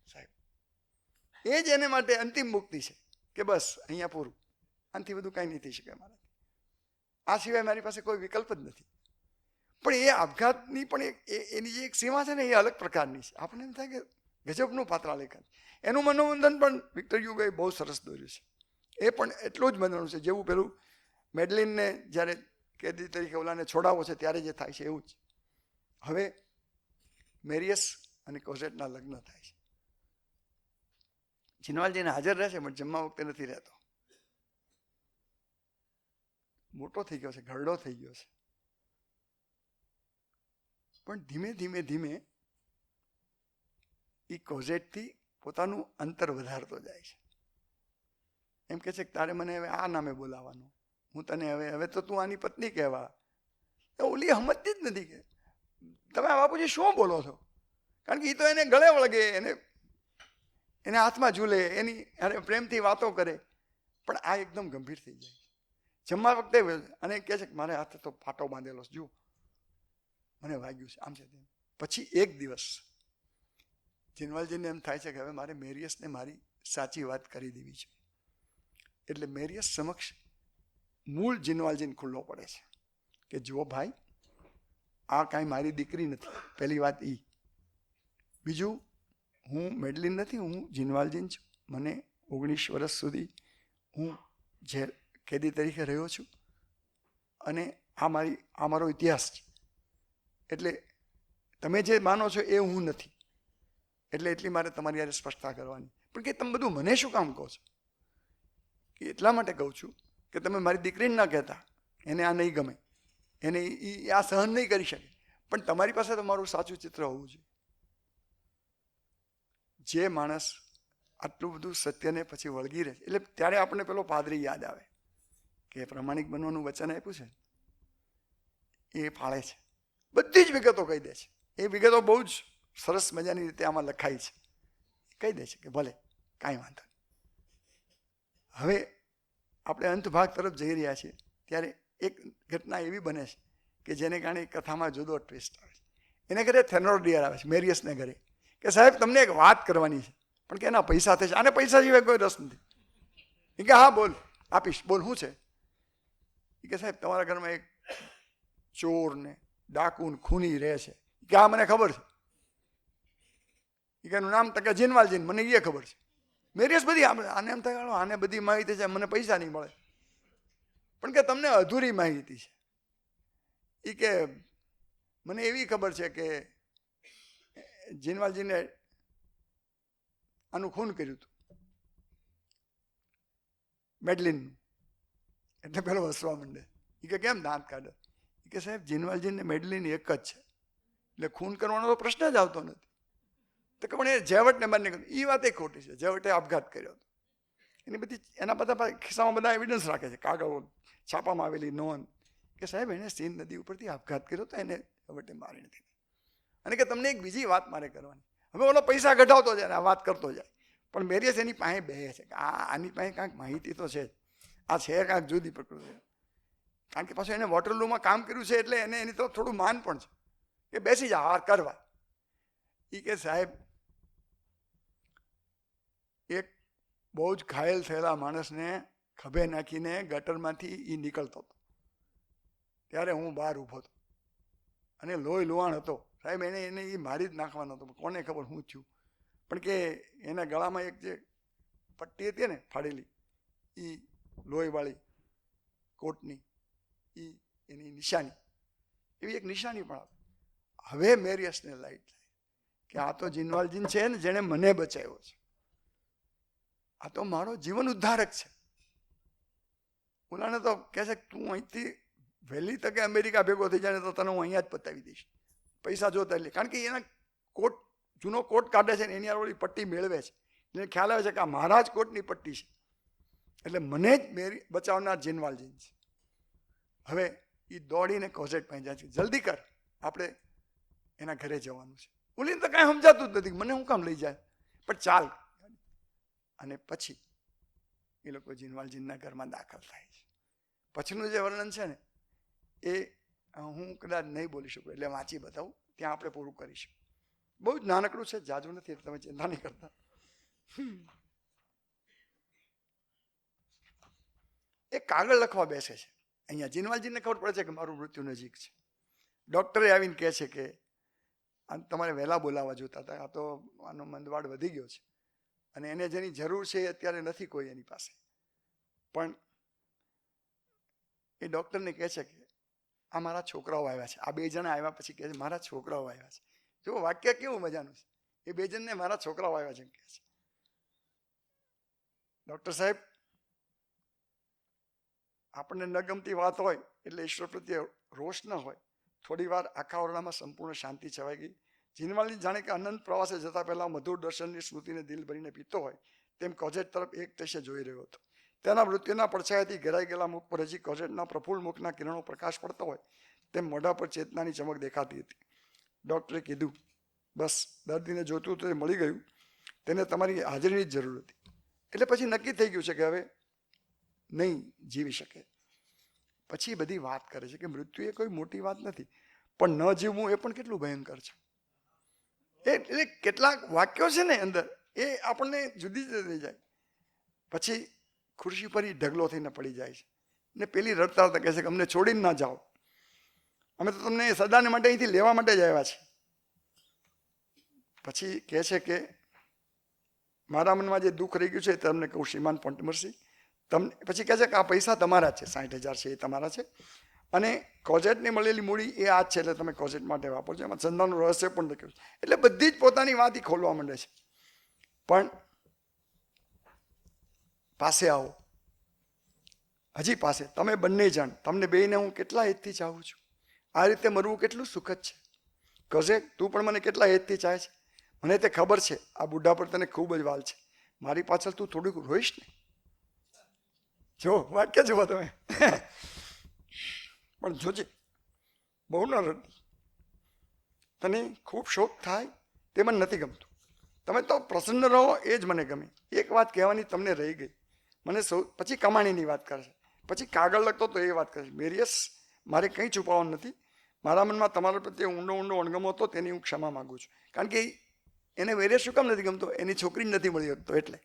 સાહેબ. એ જ એને માટે અંતિમ મુક્તિ છે, કે બસ અહીંયા પૂરું, આનાથી બધું કાંઈ નહીં થઈ શકે મારાથી, આ સિવાય મારી પાસે કોઈ વિકલ્પ જ નથી. પણ એ આપઘાતની પણ એની જે એક સીમા છે ને એ અલગ પ્રકારની છે. આપણને એમ થાય કે ગજબનું પાતળા લેખન. એનું મનોવંદન પણ વિક્ટર હ્યુગોએ બહુ સરસ દોર્યું છે. એ પણ એટલું જ મજાનું છે જેવું પેલું મેડલિનને જ્યારે કેદી તરીકે ઓલાને છોડાવો છે ત્યારે જે થાય છે એવું જ. હવે મેરિયસ અને કોઝેટના લગ્ન થાય છે. જીનવાલજીને હાજર રહે છે પણ જમવા વખતે નથી રહેતો. મોટો થઈ ગયો છે, ઘરડો થઈ ગયો છે, પણ ધીમે ધીમે ધીમે એ કોઝેટથી પોતાનું અંતર વધારતો જાય છે. એમ કે છે કે તારે મને હવે આ નામે બોલાવવાનું, હું તને હવે તો તું આની પત્ની કહેવા. ઓલી સમજતી જ નથી કે તમે આ બાપુજી શું બોલો છો, કારણ કે એ તો એને ગળે વળગે, એને હાથમાં ઝૂલે, એની અરે પ્રેમથી વાતો કરે. પણ આ એકદમ ગંભીર થઈ જાય જમવા વખતે, અને કહે છે કે મારે હાથે તો ફાટો બાંધેલો છે, જુઓ મને વાગ્યું છે, આમ છે તેમ. પછી એક દિવસ જીનવાલજીને એમ થાય છે કે હવે મારે મેરિયસને મારી સાચી વાત કરી દેવી છે. એટલે મેરિયસ સમક્ષ મૂળ જીનવાલજીને ખુલ્લો પડે છે કે જુઓ ભાઈ, આ કાંઈ મારી દીકરી નથી, પહેલી વાત એ. બીજું, હું મેડલિન નથી, હું જીનવાલજીન છું. મને 19 વર્ષ સુધી હું જેલ કેદી તરીકે રહ્યો છું, અને આ મારો ઇતિહાસ છે. એટલે તમે જે માનો છો એ હું નથી. એટલે એટલી મારે તમારી યારે સ્પષ્ટતા કરવાની. પણ કે તમે બધું મને શું કામ કહો છો? કે એટલા માટે કહું છું કે તમે મારી દીકરીને ના કહેતા, એને આ નહીં ગમે, એને આ સહન નહીં કરી શકે, પણ તમારી પાસે તો મારું સાચું ચિત્ર હોવું જોઈએ. જે માણસ આટલું બધું સત્યને પછી વળગી રહે એટલે ત્યારે આપણને પેલો પાદરી યાદ આવે કે પ્રમાણિક બનવાનું વચન આપ્યું છે, એ પાળે છે, બધી જ વિગતો કહી દે છે. એ વિગતો બહુ જ સરસ મજાની રીતે આમાં લખાઈ છે. કહી દે છે કે ભલે કાંઈ વાંધો નહીં. હવે આપણે અંત ભાગ તરફ જઈ રહ્યા છીએ ત્યારે એક ઘટના એવી બને છે કે જેને કારણે કથામાં જુદો ટ્વિસ્ટ આવે છે. એને ઘરે થેનોડિયર આવે છે, મેરિયસને ઘરે, કે સાહેબ તમને એક વાત કરવાની છે, પણ કે એના પૈસા થશે, આને પૈસા સિવાય કોઈ રસ નથી. એ કે હા બોલ, આપીશ, બોલ શું છે? એ કે સાહેબ તમારા ઘરમાં એક ચોર ને ડાકુ ને ખૂની રહે છે. કે હા મને ખબર છે. એ કે એનું નામ તકે જીનવાલજીન, મને એ ખબર છે. મેરિયસ બધી આને એમ થાય આને બધી માહિતી છે, મને પૈસા નહીં મળે, પણ કે તમને અધૂરી માહિતી છે. એ કે મને એવી ખબર છે કે જીનવાલજીને આનું ખૂન કર્યું હતું, મેડલિનનું. એટલે પેલો હસવા માંડે. એ કે કેમ દાંત કાઢે? એ કે સાહેબ જીનવાલજીને મેડલિન એક જ છે, એટલે ખૂન કરવાનો તો પ્રશ્ન જ આવતો નથી. તો કે પણ એ જેવટને બંને કર્યું. એ વાત એ ખોટી છે. જેવટે આપઘાત કર્યો હતો. એની બધી એના બધા ખિસ્સામાં બધા એવિડન્સ રાખે છે, કાગળો, છાપામાં આવેલી નોંધ કે સાહેબ એને સીન નદી ઉપરથી આપઘાત કર્યો તો એને જેવટે મારી નથી. અને કે તમને એક બીજી વાત મારે કરવાની. હવે ઓલો પૈસા ઘટાડતો જાય ને આ વાત કરતો જાય, પણ મેરિયસ એની પાસે બે છે કે આની પાસે કાંઈક માહિતી તો છે જ, આ છે કાંઈક જુદી પ્રકૃતિ. કારણ કે પાછું એને વોટરલૂમાં કામ કર્યું છે એટલે એને એની તો થોડું માન પણ છે કે બેસી જા હાર કરવા. એ કે સાહેબ એક બહુ જ ઘાયલ થયેલા માણસને ખભે નાખીને ગટરમાંથી એ નીકળતો હતો ત્યારે હું બહાર ઊભો હતો અને લોહી લુહાણ હતો. સાહેબ એને એ મારી જ નાખવાનો હતો, કોને ખબર શું થયું. પણ કે એના ગળામાં એક જે પટ્ટી હતી ને ફાડેલી, એ લોહીવાળી કોટની, એ એની નિશાની, એવી એક નિશાની પણ આવે. હવે મેરિયસને લાઈટ થાય કે આ તો જીનવાલજીન છે ને જેણે મને બચાવ્યો છે, આ તો મારો જીવન ઉદ્ધારક છે. ઓલાને તો કહે છે તું અહીંથી વહેલી તકે અમેરિકા ભેગો થઈ જાય તો તને હું અહીંયા જ પતાવી દઈશ, પૈસા જોતા લે. કારણ કે એના કોટ, જૂનો કોટ કાઢે છે ને એની ઓલી પટ્ટી મેળવે છે, એને ખ્યાલ આવે છે કે આ મારા જ કોટની પટ્ટી છે, એટલે મને જ મેરી બચાવનાર જીનવાલજીન છે. હવે એ દોડીને કોઝેટ પાસે જાય છે, જલ્દી કર આપણે એના ઘરે જવાનું છે. ઓલીને તો કાંઈ સમજાતું જ નથી, મને હું કામ લઈ જાય, પણ ચાલ. અને પછી એ લોકો જીનવાલજીનના ઘરમાં દાખલ થાય છે. પછીનું જે વર્ણન છે ને એ હું કદાચ નહીં બોલી શકું, એટલે વાંચી બતાવું, ત્યાં આપણે પૂરું કરીશું. બહુ જ નાનકડું છે, જાજુ નથી, એટલે તમે ચિંતા નહીં કરતા. એ કાગળ લખવા બેસે છે. અહીંયા જીનવાલજીને ખબર પડે છે કે મારું મૃત્યુ નજીક છે. ડૉક્ટરે આવીને કહે છે કે આ તમારે વહેલા બોલાવવા જોતા હતા, આ તો આનો મંદવાડ વધી ગયો છે અને એને જેની જરૂર છે એ અત્યારે નથી કોઈ એની પાસે. પણ એ ડૉક્ટરને કહે છે કે આ મારા છોકરાઓ આવ્યા છે. આ બે જણા આવ્યા પછી કહે છે મારા છોકરાઓ આવ્યા છે. જો વાક્ય કેવું મજાનું છે, એ બે જણને મારા છોકરાઓ આવ્યા છે એમ કહે છે. ડૉક્ટર સાહેબ, આપણને ન ગમતી વાત હોય એટલે ઈશ્વર પ્રત્યે રોષ ન હોય. થોડી વાર આખા ઓરડામાં સંપૂર્ણ શાંતિ છવાઈ ગઈ. જીનવાલજી જાણે કે અનંત પ્રવાસે જતા પહેલા મધુર દર્શનની સ્મૃતિને દિલ ભરીને પીતો હોય તેમ કોઝેટ તરફ એક ટશે જોઈ રહ્યો હતો. તેના મૃત્યુના પડછાયાથી ઘેરાઈ ગયેલા મુખ પર હજી કોઝેટના પ્રફુલ્લ મુખના કિરણો પ્રકાશ પડતો હોય તેમ મોઢા પર ચેતનાની ચમક દેખાતી હતી. ડૉક્ટરે કીધું, બસ દર્દીને જોતું તો એ મળી ગયું, તેને તમારી હાજરીની જ જરૂર હતી. એટલે પછી નક્કી થઈ ગયું છે કે હવે નહીં જીવી શકે. પછી બધી વાત કરે છે કે મૃત્યુ એ કોઈ મોટી વાત નથી, પણ ન જીવવું એ પણ કેટલું ભયંકર છે. એટલે કેટલાક વાક્યો છે ને અંદર એ આપણને જુદી જુદી થઈ જાય. પછી ખુરશી પર ઢગલો થઈને પડી જાય છે ને પેલી રડતા રડતા કહે છે કે અમને છોડીને ના જાઓ, અમે તો તમને સદાને માટે અહીંથી લેવા માટે જ આવ્યા છે. પછી કહે છે કે મારા મનમાં જે દુઃખ રહી ગયું છે તમને કહું શ્રીમાન પોન્ટમર્સી, તમને પછી કહે છે કે આ પૈસા તમારા છે, 60,000 છે એ તમારા છે, અને કોઝેટની મળેલી મૂડી એ આ જ છે, એટલે તમે કોઝેટ માટે વાપરજો, એમાં ચંદાનું રહસ્ય પણ લખ્યું છે. એટલે બધી જ પોતાની વાત ખોલવા માંડે છે. પણ પાસે આવો, હજી પાસે, તમે બંને જણ, તમને બેયને હું કેટલા હેતથી ચાહું છું. આ રીતે મરવું કેટલું સુખદ છે. કોઝેટ, તું પણ મને કેટલા હેતથી ચાહે છે. મને તે ખબર છે આ બુઢા પર તને ખૂબ જ વાલ છે, મારી પાછળ તું થોડુંક રોઈશ ને. જો વાક્ય જુઓ તમે. પણ જોજે બહુ ન રડી, તને ખૂબ શોખ થાય તે મને નથી ગમતું. તમે તો પ્રસન્ન રહો એ જ મને ગમે. એક વાત કહેવાની તમને રહી ગઈ, મને પછી કમાણીની વાત કરશે, પછી કાગળ લખતો તો એ વાત કરશે. મેરિયસ, મારે કંઈ છુપાવવાનું નથી. મારા મનમાં તમારા પ્રત્યે ઊંડો અણગમો હતો, તેની હું ક્ષમા માગું છું. કારણ કે એને વેરિયસ શું કામ નથી ગમતો? એની છોકરી નથી મળી શકતો એટલે.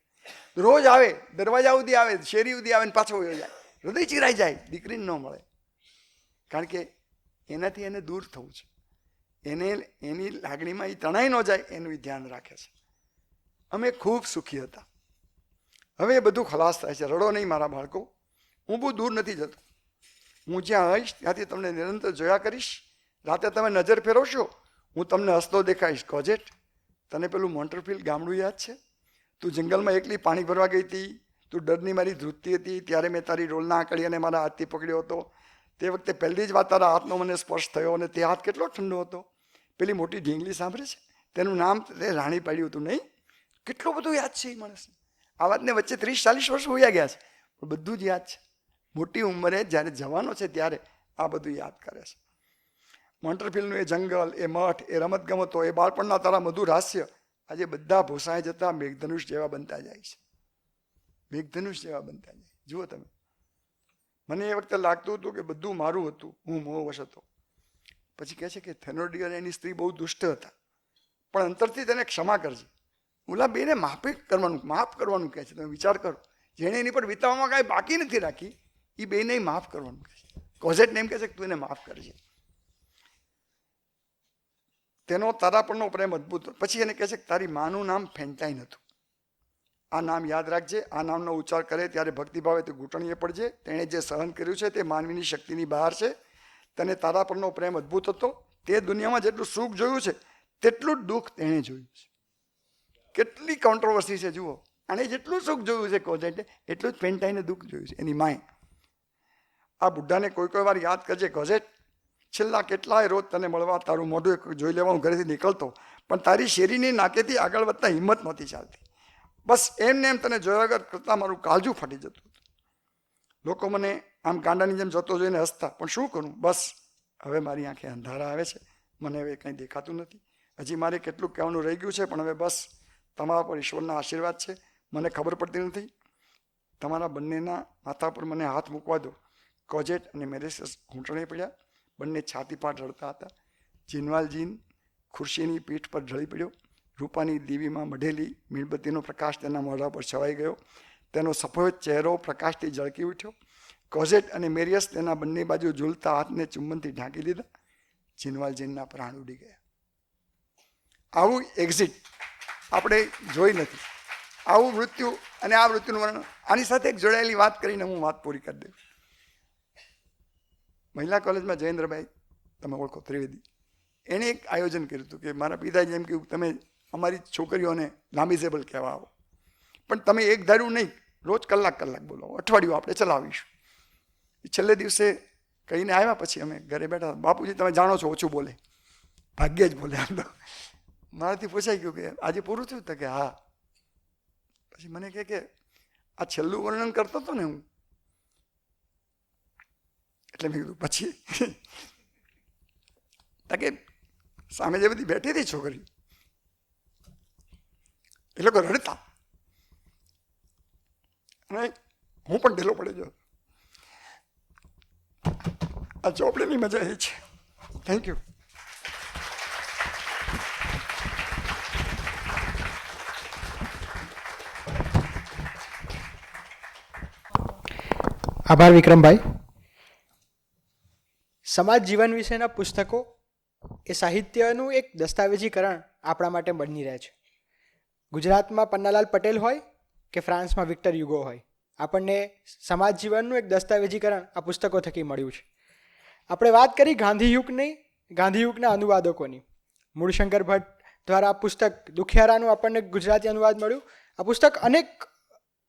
રોજ આવે, દરવાજા સુધી આવે, શેરી સુધી આવે ને પાછો વયો જાય. હૃદય ચીરાઈ જાય, દીકરીને ન મળે. કારણ કે એનાથી એને દૂર થવું છે. એને એની લાગણીમાં એ તણાઈ ન જાય એનું ધ્યાન રાખે છે. અમે ખૂબ સુખી હતા. હવે એ બધું ખલાસ થાય છે. રડો નહીં મારા બાળકો, હું બહુ દૂર નથી જતો. હું જ્યાં આવીશ ત્યાંથી તમને નિરંતર જોયા કરીશ. રાતે તમે નજર ફેરવશો, હું તમને હસતો દેખાઈશ. કોજેટ, તને પેલું મોન્ટરફિલ્ડ ગામડું યાદ છે? તું જંગલમાં એકલી પાણી ભરવા ગઈ હતી, તું ડરની મારી ધ્રુજતી હતી, ત્યારે મેં તારી રોલના આંકડીને મારા હાથથી પકડ્યો હતો. તે વખતે પહેલી જ વાર તારા હાથનો મને સ્પર્શ થયો, અને તે હાથ કેટલો ઠંડો હતો. પેલી મોટી ઢીંગલી સાંભળે છે, તેનું નામ તે રાણી પાડ્યું હતું નહીં? કેટલું બધું યાદ છે એ માણસને. આ વાતને વચ્ચે 30-40 વર્ષ હોયા ગયા છે, પણ બધું જ યાદ છે. મોટી ઉંમરે જ્યારે જવાનો છે ત્યારે આ બધું યાદ કરે છે. મોન્ટરફિલ્ડનું એ જંગલ, એ મઠ, એ રમતગમતો, એ બાળપણના તારા મધુર હાસ્ય આજે બધા ભૂસાઈ જતા મેઘધનુષ જેવા બનતા જાય છે. મેઘધનુષ જેવા બનતા જાય. જુઓ તમે, મને એ વખતે લાગતું હતું કે બધું મારું હતું, હું મોહવશ હતો. પછી કહે છે કે થેનોડિયર અને એની સ્ત્રી બહુ દુષ્ટ હતા, પણ અંતરથી તેને ક્ષમા કરજે. ઓલા બેને માફ કરવાનું કહે છે. તમે વિચાર કરો, જેણે એની પર વિતાવવામાં કાંઈ બાકી નથી રાખી, એ બેને માફ કરવાનું કહે છે. કોઝેટને એમ કહે છે કે તું એને માફ કરજે. તેનો તારા પરનો પ્રેમ અદભુત. પછી એને કહે છે કે તારી માનું નામ ફેન્ટાઈન હતું. આ નામ યાદ રાખજે. આ નામનો ઉચ્ચાર કરે ત્યારે ભક્તિભાવે તે ઘૂંટણીએ પડજે. તેણે જે સહન કર્યું છે તે માનવીની શક્તિની બહાર છે. તને તારા પરનો પ્રેમ અદભુત હતો. તે દુનિયામાં જેટલું સુખ જોયું છે તેટલું જ દુઃખ તેણે જોયું છે. કેટલી કોન્ટ્રોવર્સી છે જુઓ. આણે જેટલું સુખ જોયું છે કોઝેટે, એટલું જ ફેન્ટાઈને દુઃખ જોયું છે એની માએ. આ બુઢાને કોઈ વાર યાદ કરજે કોઝેટ. છેલ્લા કેટલાય રોજ તને મળવા, તારું મોઢું જોઈ લેવા હું ઘરેથી નીકળતો, પણ તારી શેરીની નાકેથી આગળ વધતા હિંમત નહોતી ચાલતી. બસ એમને એમ તને જોયા વગર કરતાં મારું કાળજું ફાટી જતું હતું. લોકો મને આમ ગાંડાની જેમ જતો જોઈને હસતા, પણ શું કરું? બસ હવે મારી આંખે અંધારા આવે છે, મને હવે કંઈ દેખાતું નથી. હજી મારે કેટલું કહેવાનું રહી ગયું છે, પણ હવે બસ તમારા પર ઈશ્વરના આશીર્વાદ છે. મને ખબર પડતી નથી. તમારા બંનેના માથા પર મને હાથ મૂકવા દો. કોજેટ અને મેરિયસ ઘૂંટણે પડ્યા. બંને છાતીપાટ રડતા હતા. જીનવાલજીન ખુરશીની પીઠ પર ઢળી પડ્યો. રૂપાની દીવીમાં મઢેલી મીણબત્તીનો પ્રકાશ તેના મોઢા પર છવાઈ ગયો. તેનો સફેદ ચહેરો પ્રકાશથી ઝળકી ઉઠ્યો. કોઝેટ અને મેરિયસ તેના બંને બાજુ ઝૂલતા હાથને ચુંબનથી ઢાંકી દીધા. જીનવાલજીનના પ્રાણ ઉડી ગયા. આવું એક્ઝિટ આપણે જોઈ નથી. આવું મૃત્યુ અને આ મૃત્યુનું વર્ણન. આની સાથે એક જોડાયેલી વાત કરીને હું વાત પૂરી કરી દઉં. મહિલા કોલેજમાં જયેન્દ્રભાઈ, તમે ઓળખો, ત્રિવેદી, એણે એક આયોજન કર્યું હતું કે મારા પિતાજી એમ કહ્યું તમે અમારી છોકરીઓને નામિઝેબલ કહેવા આવો, પણ તમે એક ધાર્યું નહીં, રોજ કલાક બોલો, અઠવાડિયું આપણે ચલાવીશું. છેલ્લે દિવસે કહીને આવ્યા પછી અમે ઘરે બેઠા. બાપુજી તમે જાણો છો ઓછું બોલે, ભાગ્યે જ બોલે. આમ તો મારાથી પૂછાઈ ગયું કે આજે પૂરું થયું? તો કે હા. પછી મને કહે કે આ છેલ્લું વર્ણન કરતો હતો ને હું, એટલે મેં કીધું પછી કે સામે જે બધી બેઠી હતી છોકરી, એ લોકો રડતા અને હું પણ ઢીલો પડી ગયો. આ ચોપડીની મજા એ છે. Thank you.
આભાર વિક્રમભાઈ. સમાજ જીવન વિશેના પુસ્તકો એ સાહિત્યનું એક દસ્તાવેજીકરણ આપણા માટે બની રહે છે. ગુજરાતમાં પન્નાલાલ પટેલ હોય કે ફ્રાન્સમાં વિક્ટર યુગો હોય, આપણને સમાજ જીવનનું એક દસ્તાવેજીકરણ આ પુસ્તકો થકી મળ્યું છે. આપણે વાત કરી ગાંધીયુગના અનુવાદકોની. મૂળશંકર ભટ્ટ દ્વારા આ પુસ્તક દુખિયારાનું આપણને ગુજરાતી અનુવાદ મળ્યું. આ પુસ્તક અનેક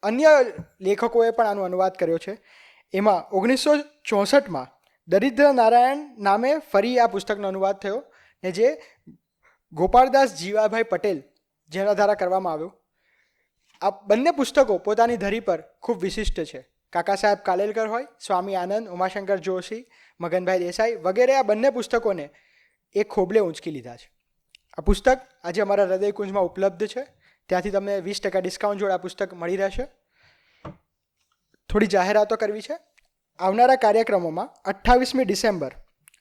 અન્ય લેખકોએ પણ આનો અનુવાદ કર્યો છે. એમાં 1964માં દરિદ્ર નારાયણ નામે ફરી આ પુસ્તકનો અનુવાદ થયો, ને જે ગોપાળદાસ જીવાભાઈ પટેલ જેના દ્વારા કરવામાં આવ્યું. આ બંને પુસ્તકો પોતાની ધરી પર ખૂબ વિશિષ્ટ છે. કાકા સાહેબ કાલેલકર હોય, સ્વામી આનંદ, ઉમાશંકર જોશી, મગનભાઈ દેસાઈ વગેરે આ બંને પુસ્તકોને એક ખોબલે ઊંચકી લીધા છે. આ પુસ્તક આજે અમારા હૃદયકુંજમાં ઉપલબ્ધ છે. ત્યાંથી તમને 20% ડિસ્કાઉન્ટ જોડે આ પુસ્તક મળી રહેશે. થોડી જાહેરાતો કરવી છે. આવનારા કાર્યક્રમોમાં 28મી ડિસેમ્બર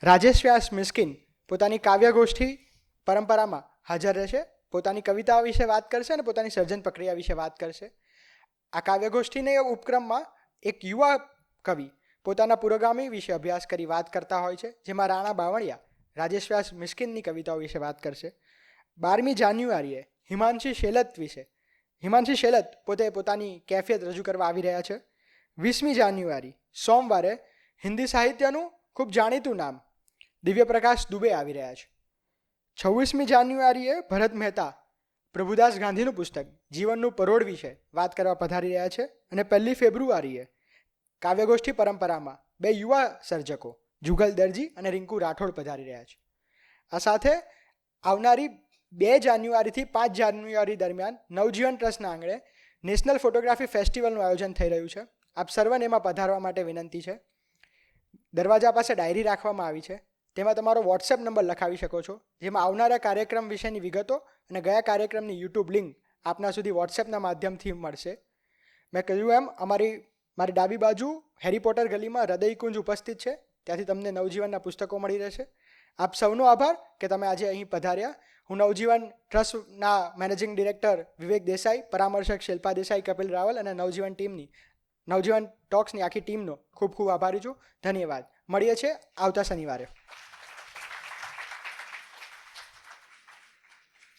રાજેશ વ્યાસ મિસ્કિન પોતાની કાવ્યગોષ્ઠી પરંપરામાં હાજર રહેશે. પોતાની કવિતાઓ વિશે વાત કરશે અને પોતાની સર્જન પ્રક્રિયા વિશે વાત કરશે. આ કાવ્યગોષ્ઠીના ઉપક્રમમાં એક યુવા કવિ પોતાના પુરોગામી વિશે અભ્યાસ કરી વાત કરતા હોય છે, જેમાં રાણા બાવળિયા રાજેશ વ્યાસ મિસ્કિનની કવિતાઓ વિશે વાત કરશે. 12મી જાન્યુઆરીએ હિમાંશી શેલત પોતે પોતાની કેફિયત રજૂ કરવા આવી રહ્યા છે. 20મી જાન્યુઆરી સોમવારે હિન્દી સાહિત્યનું ખૂબ જાણીતું નામ દિવ્યપ્રકાશ દુબે આવી રહ્યા છે. 26મી જાન્યુઆરીએ ભરત મહેતા પ્રભુદાસ ગાંધીનું પુસ્તક જીવનનું પરોડ વિશે વાત કરવા પધારી રહ્યા છે. અને 1લી ફેબ્રુઆરીએ કાવ્યગોષ્ઠી પરંપરામાં 2 યુવા સર્જકો જુગલ દરજી અને રિંકુ રાઠોડ પધારી રહ્યા છે. આ સાથે આવનારી 2 જાન્યુઆરીથી 5 જાન્યુઆરી દરમિયાન નવજીવન ટ્રસ્ટના આંગણે નેશનલ ફોટોગ્રાફી ફેસ્ટિવલનું આયોજન થઈ રહ્યું છે. આપ સર્વને એમાં પધારવા માટે વિનંતી છે. દરવાજા પાસે ડાયરી રાખવામાં આવી છે, તેમાં તમારો વોટ્સએપ નંબર લખાવી શકો છો, જેમાં આવનારા કાર્યક્રમ વિશેની વિગતો અને ગયા કાર્યક્રમની યુટ્યુબ લિંક આપના સુધી વોટ્સએપના માધ્યમથી મળશે. મેં કહ્યું એમ મારી ડાબી બાજુ હેરી પોટર ગલીમાં હૃદયકુંજ ઉપસ્થિત છે, ત્યાંથી તમને નવજીવનના પુસ્તકો મળી રહેશે. આપ સૌનો આભાર કે તમે આજે અહીં પધાર્યા. હું નવજીવન ટ્રસ્ટના મેનેજિંગ ડિરેક્ટર વિવેક દેસાઈ, પરામર્શક શિલ્પા દેસાઈ, કપિલ રાવલ અને નવજીવન ટોક્સની આખી ટીમનો ખૂબ ખૂબ આભારી છું. ધન્યવાદ. મળીએ છીએ આવતા શનિવારે.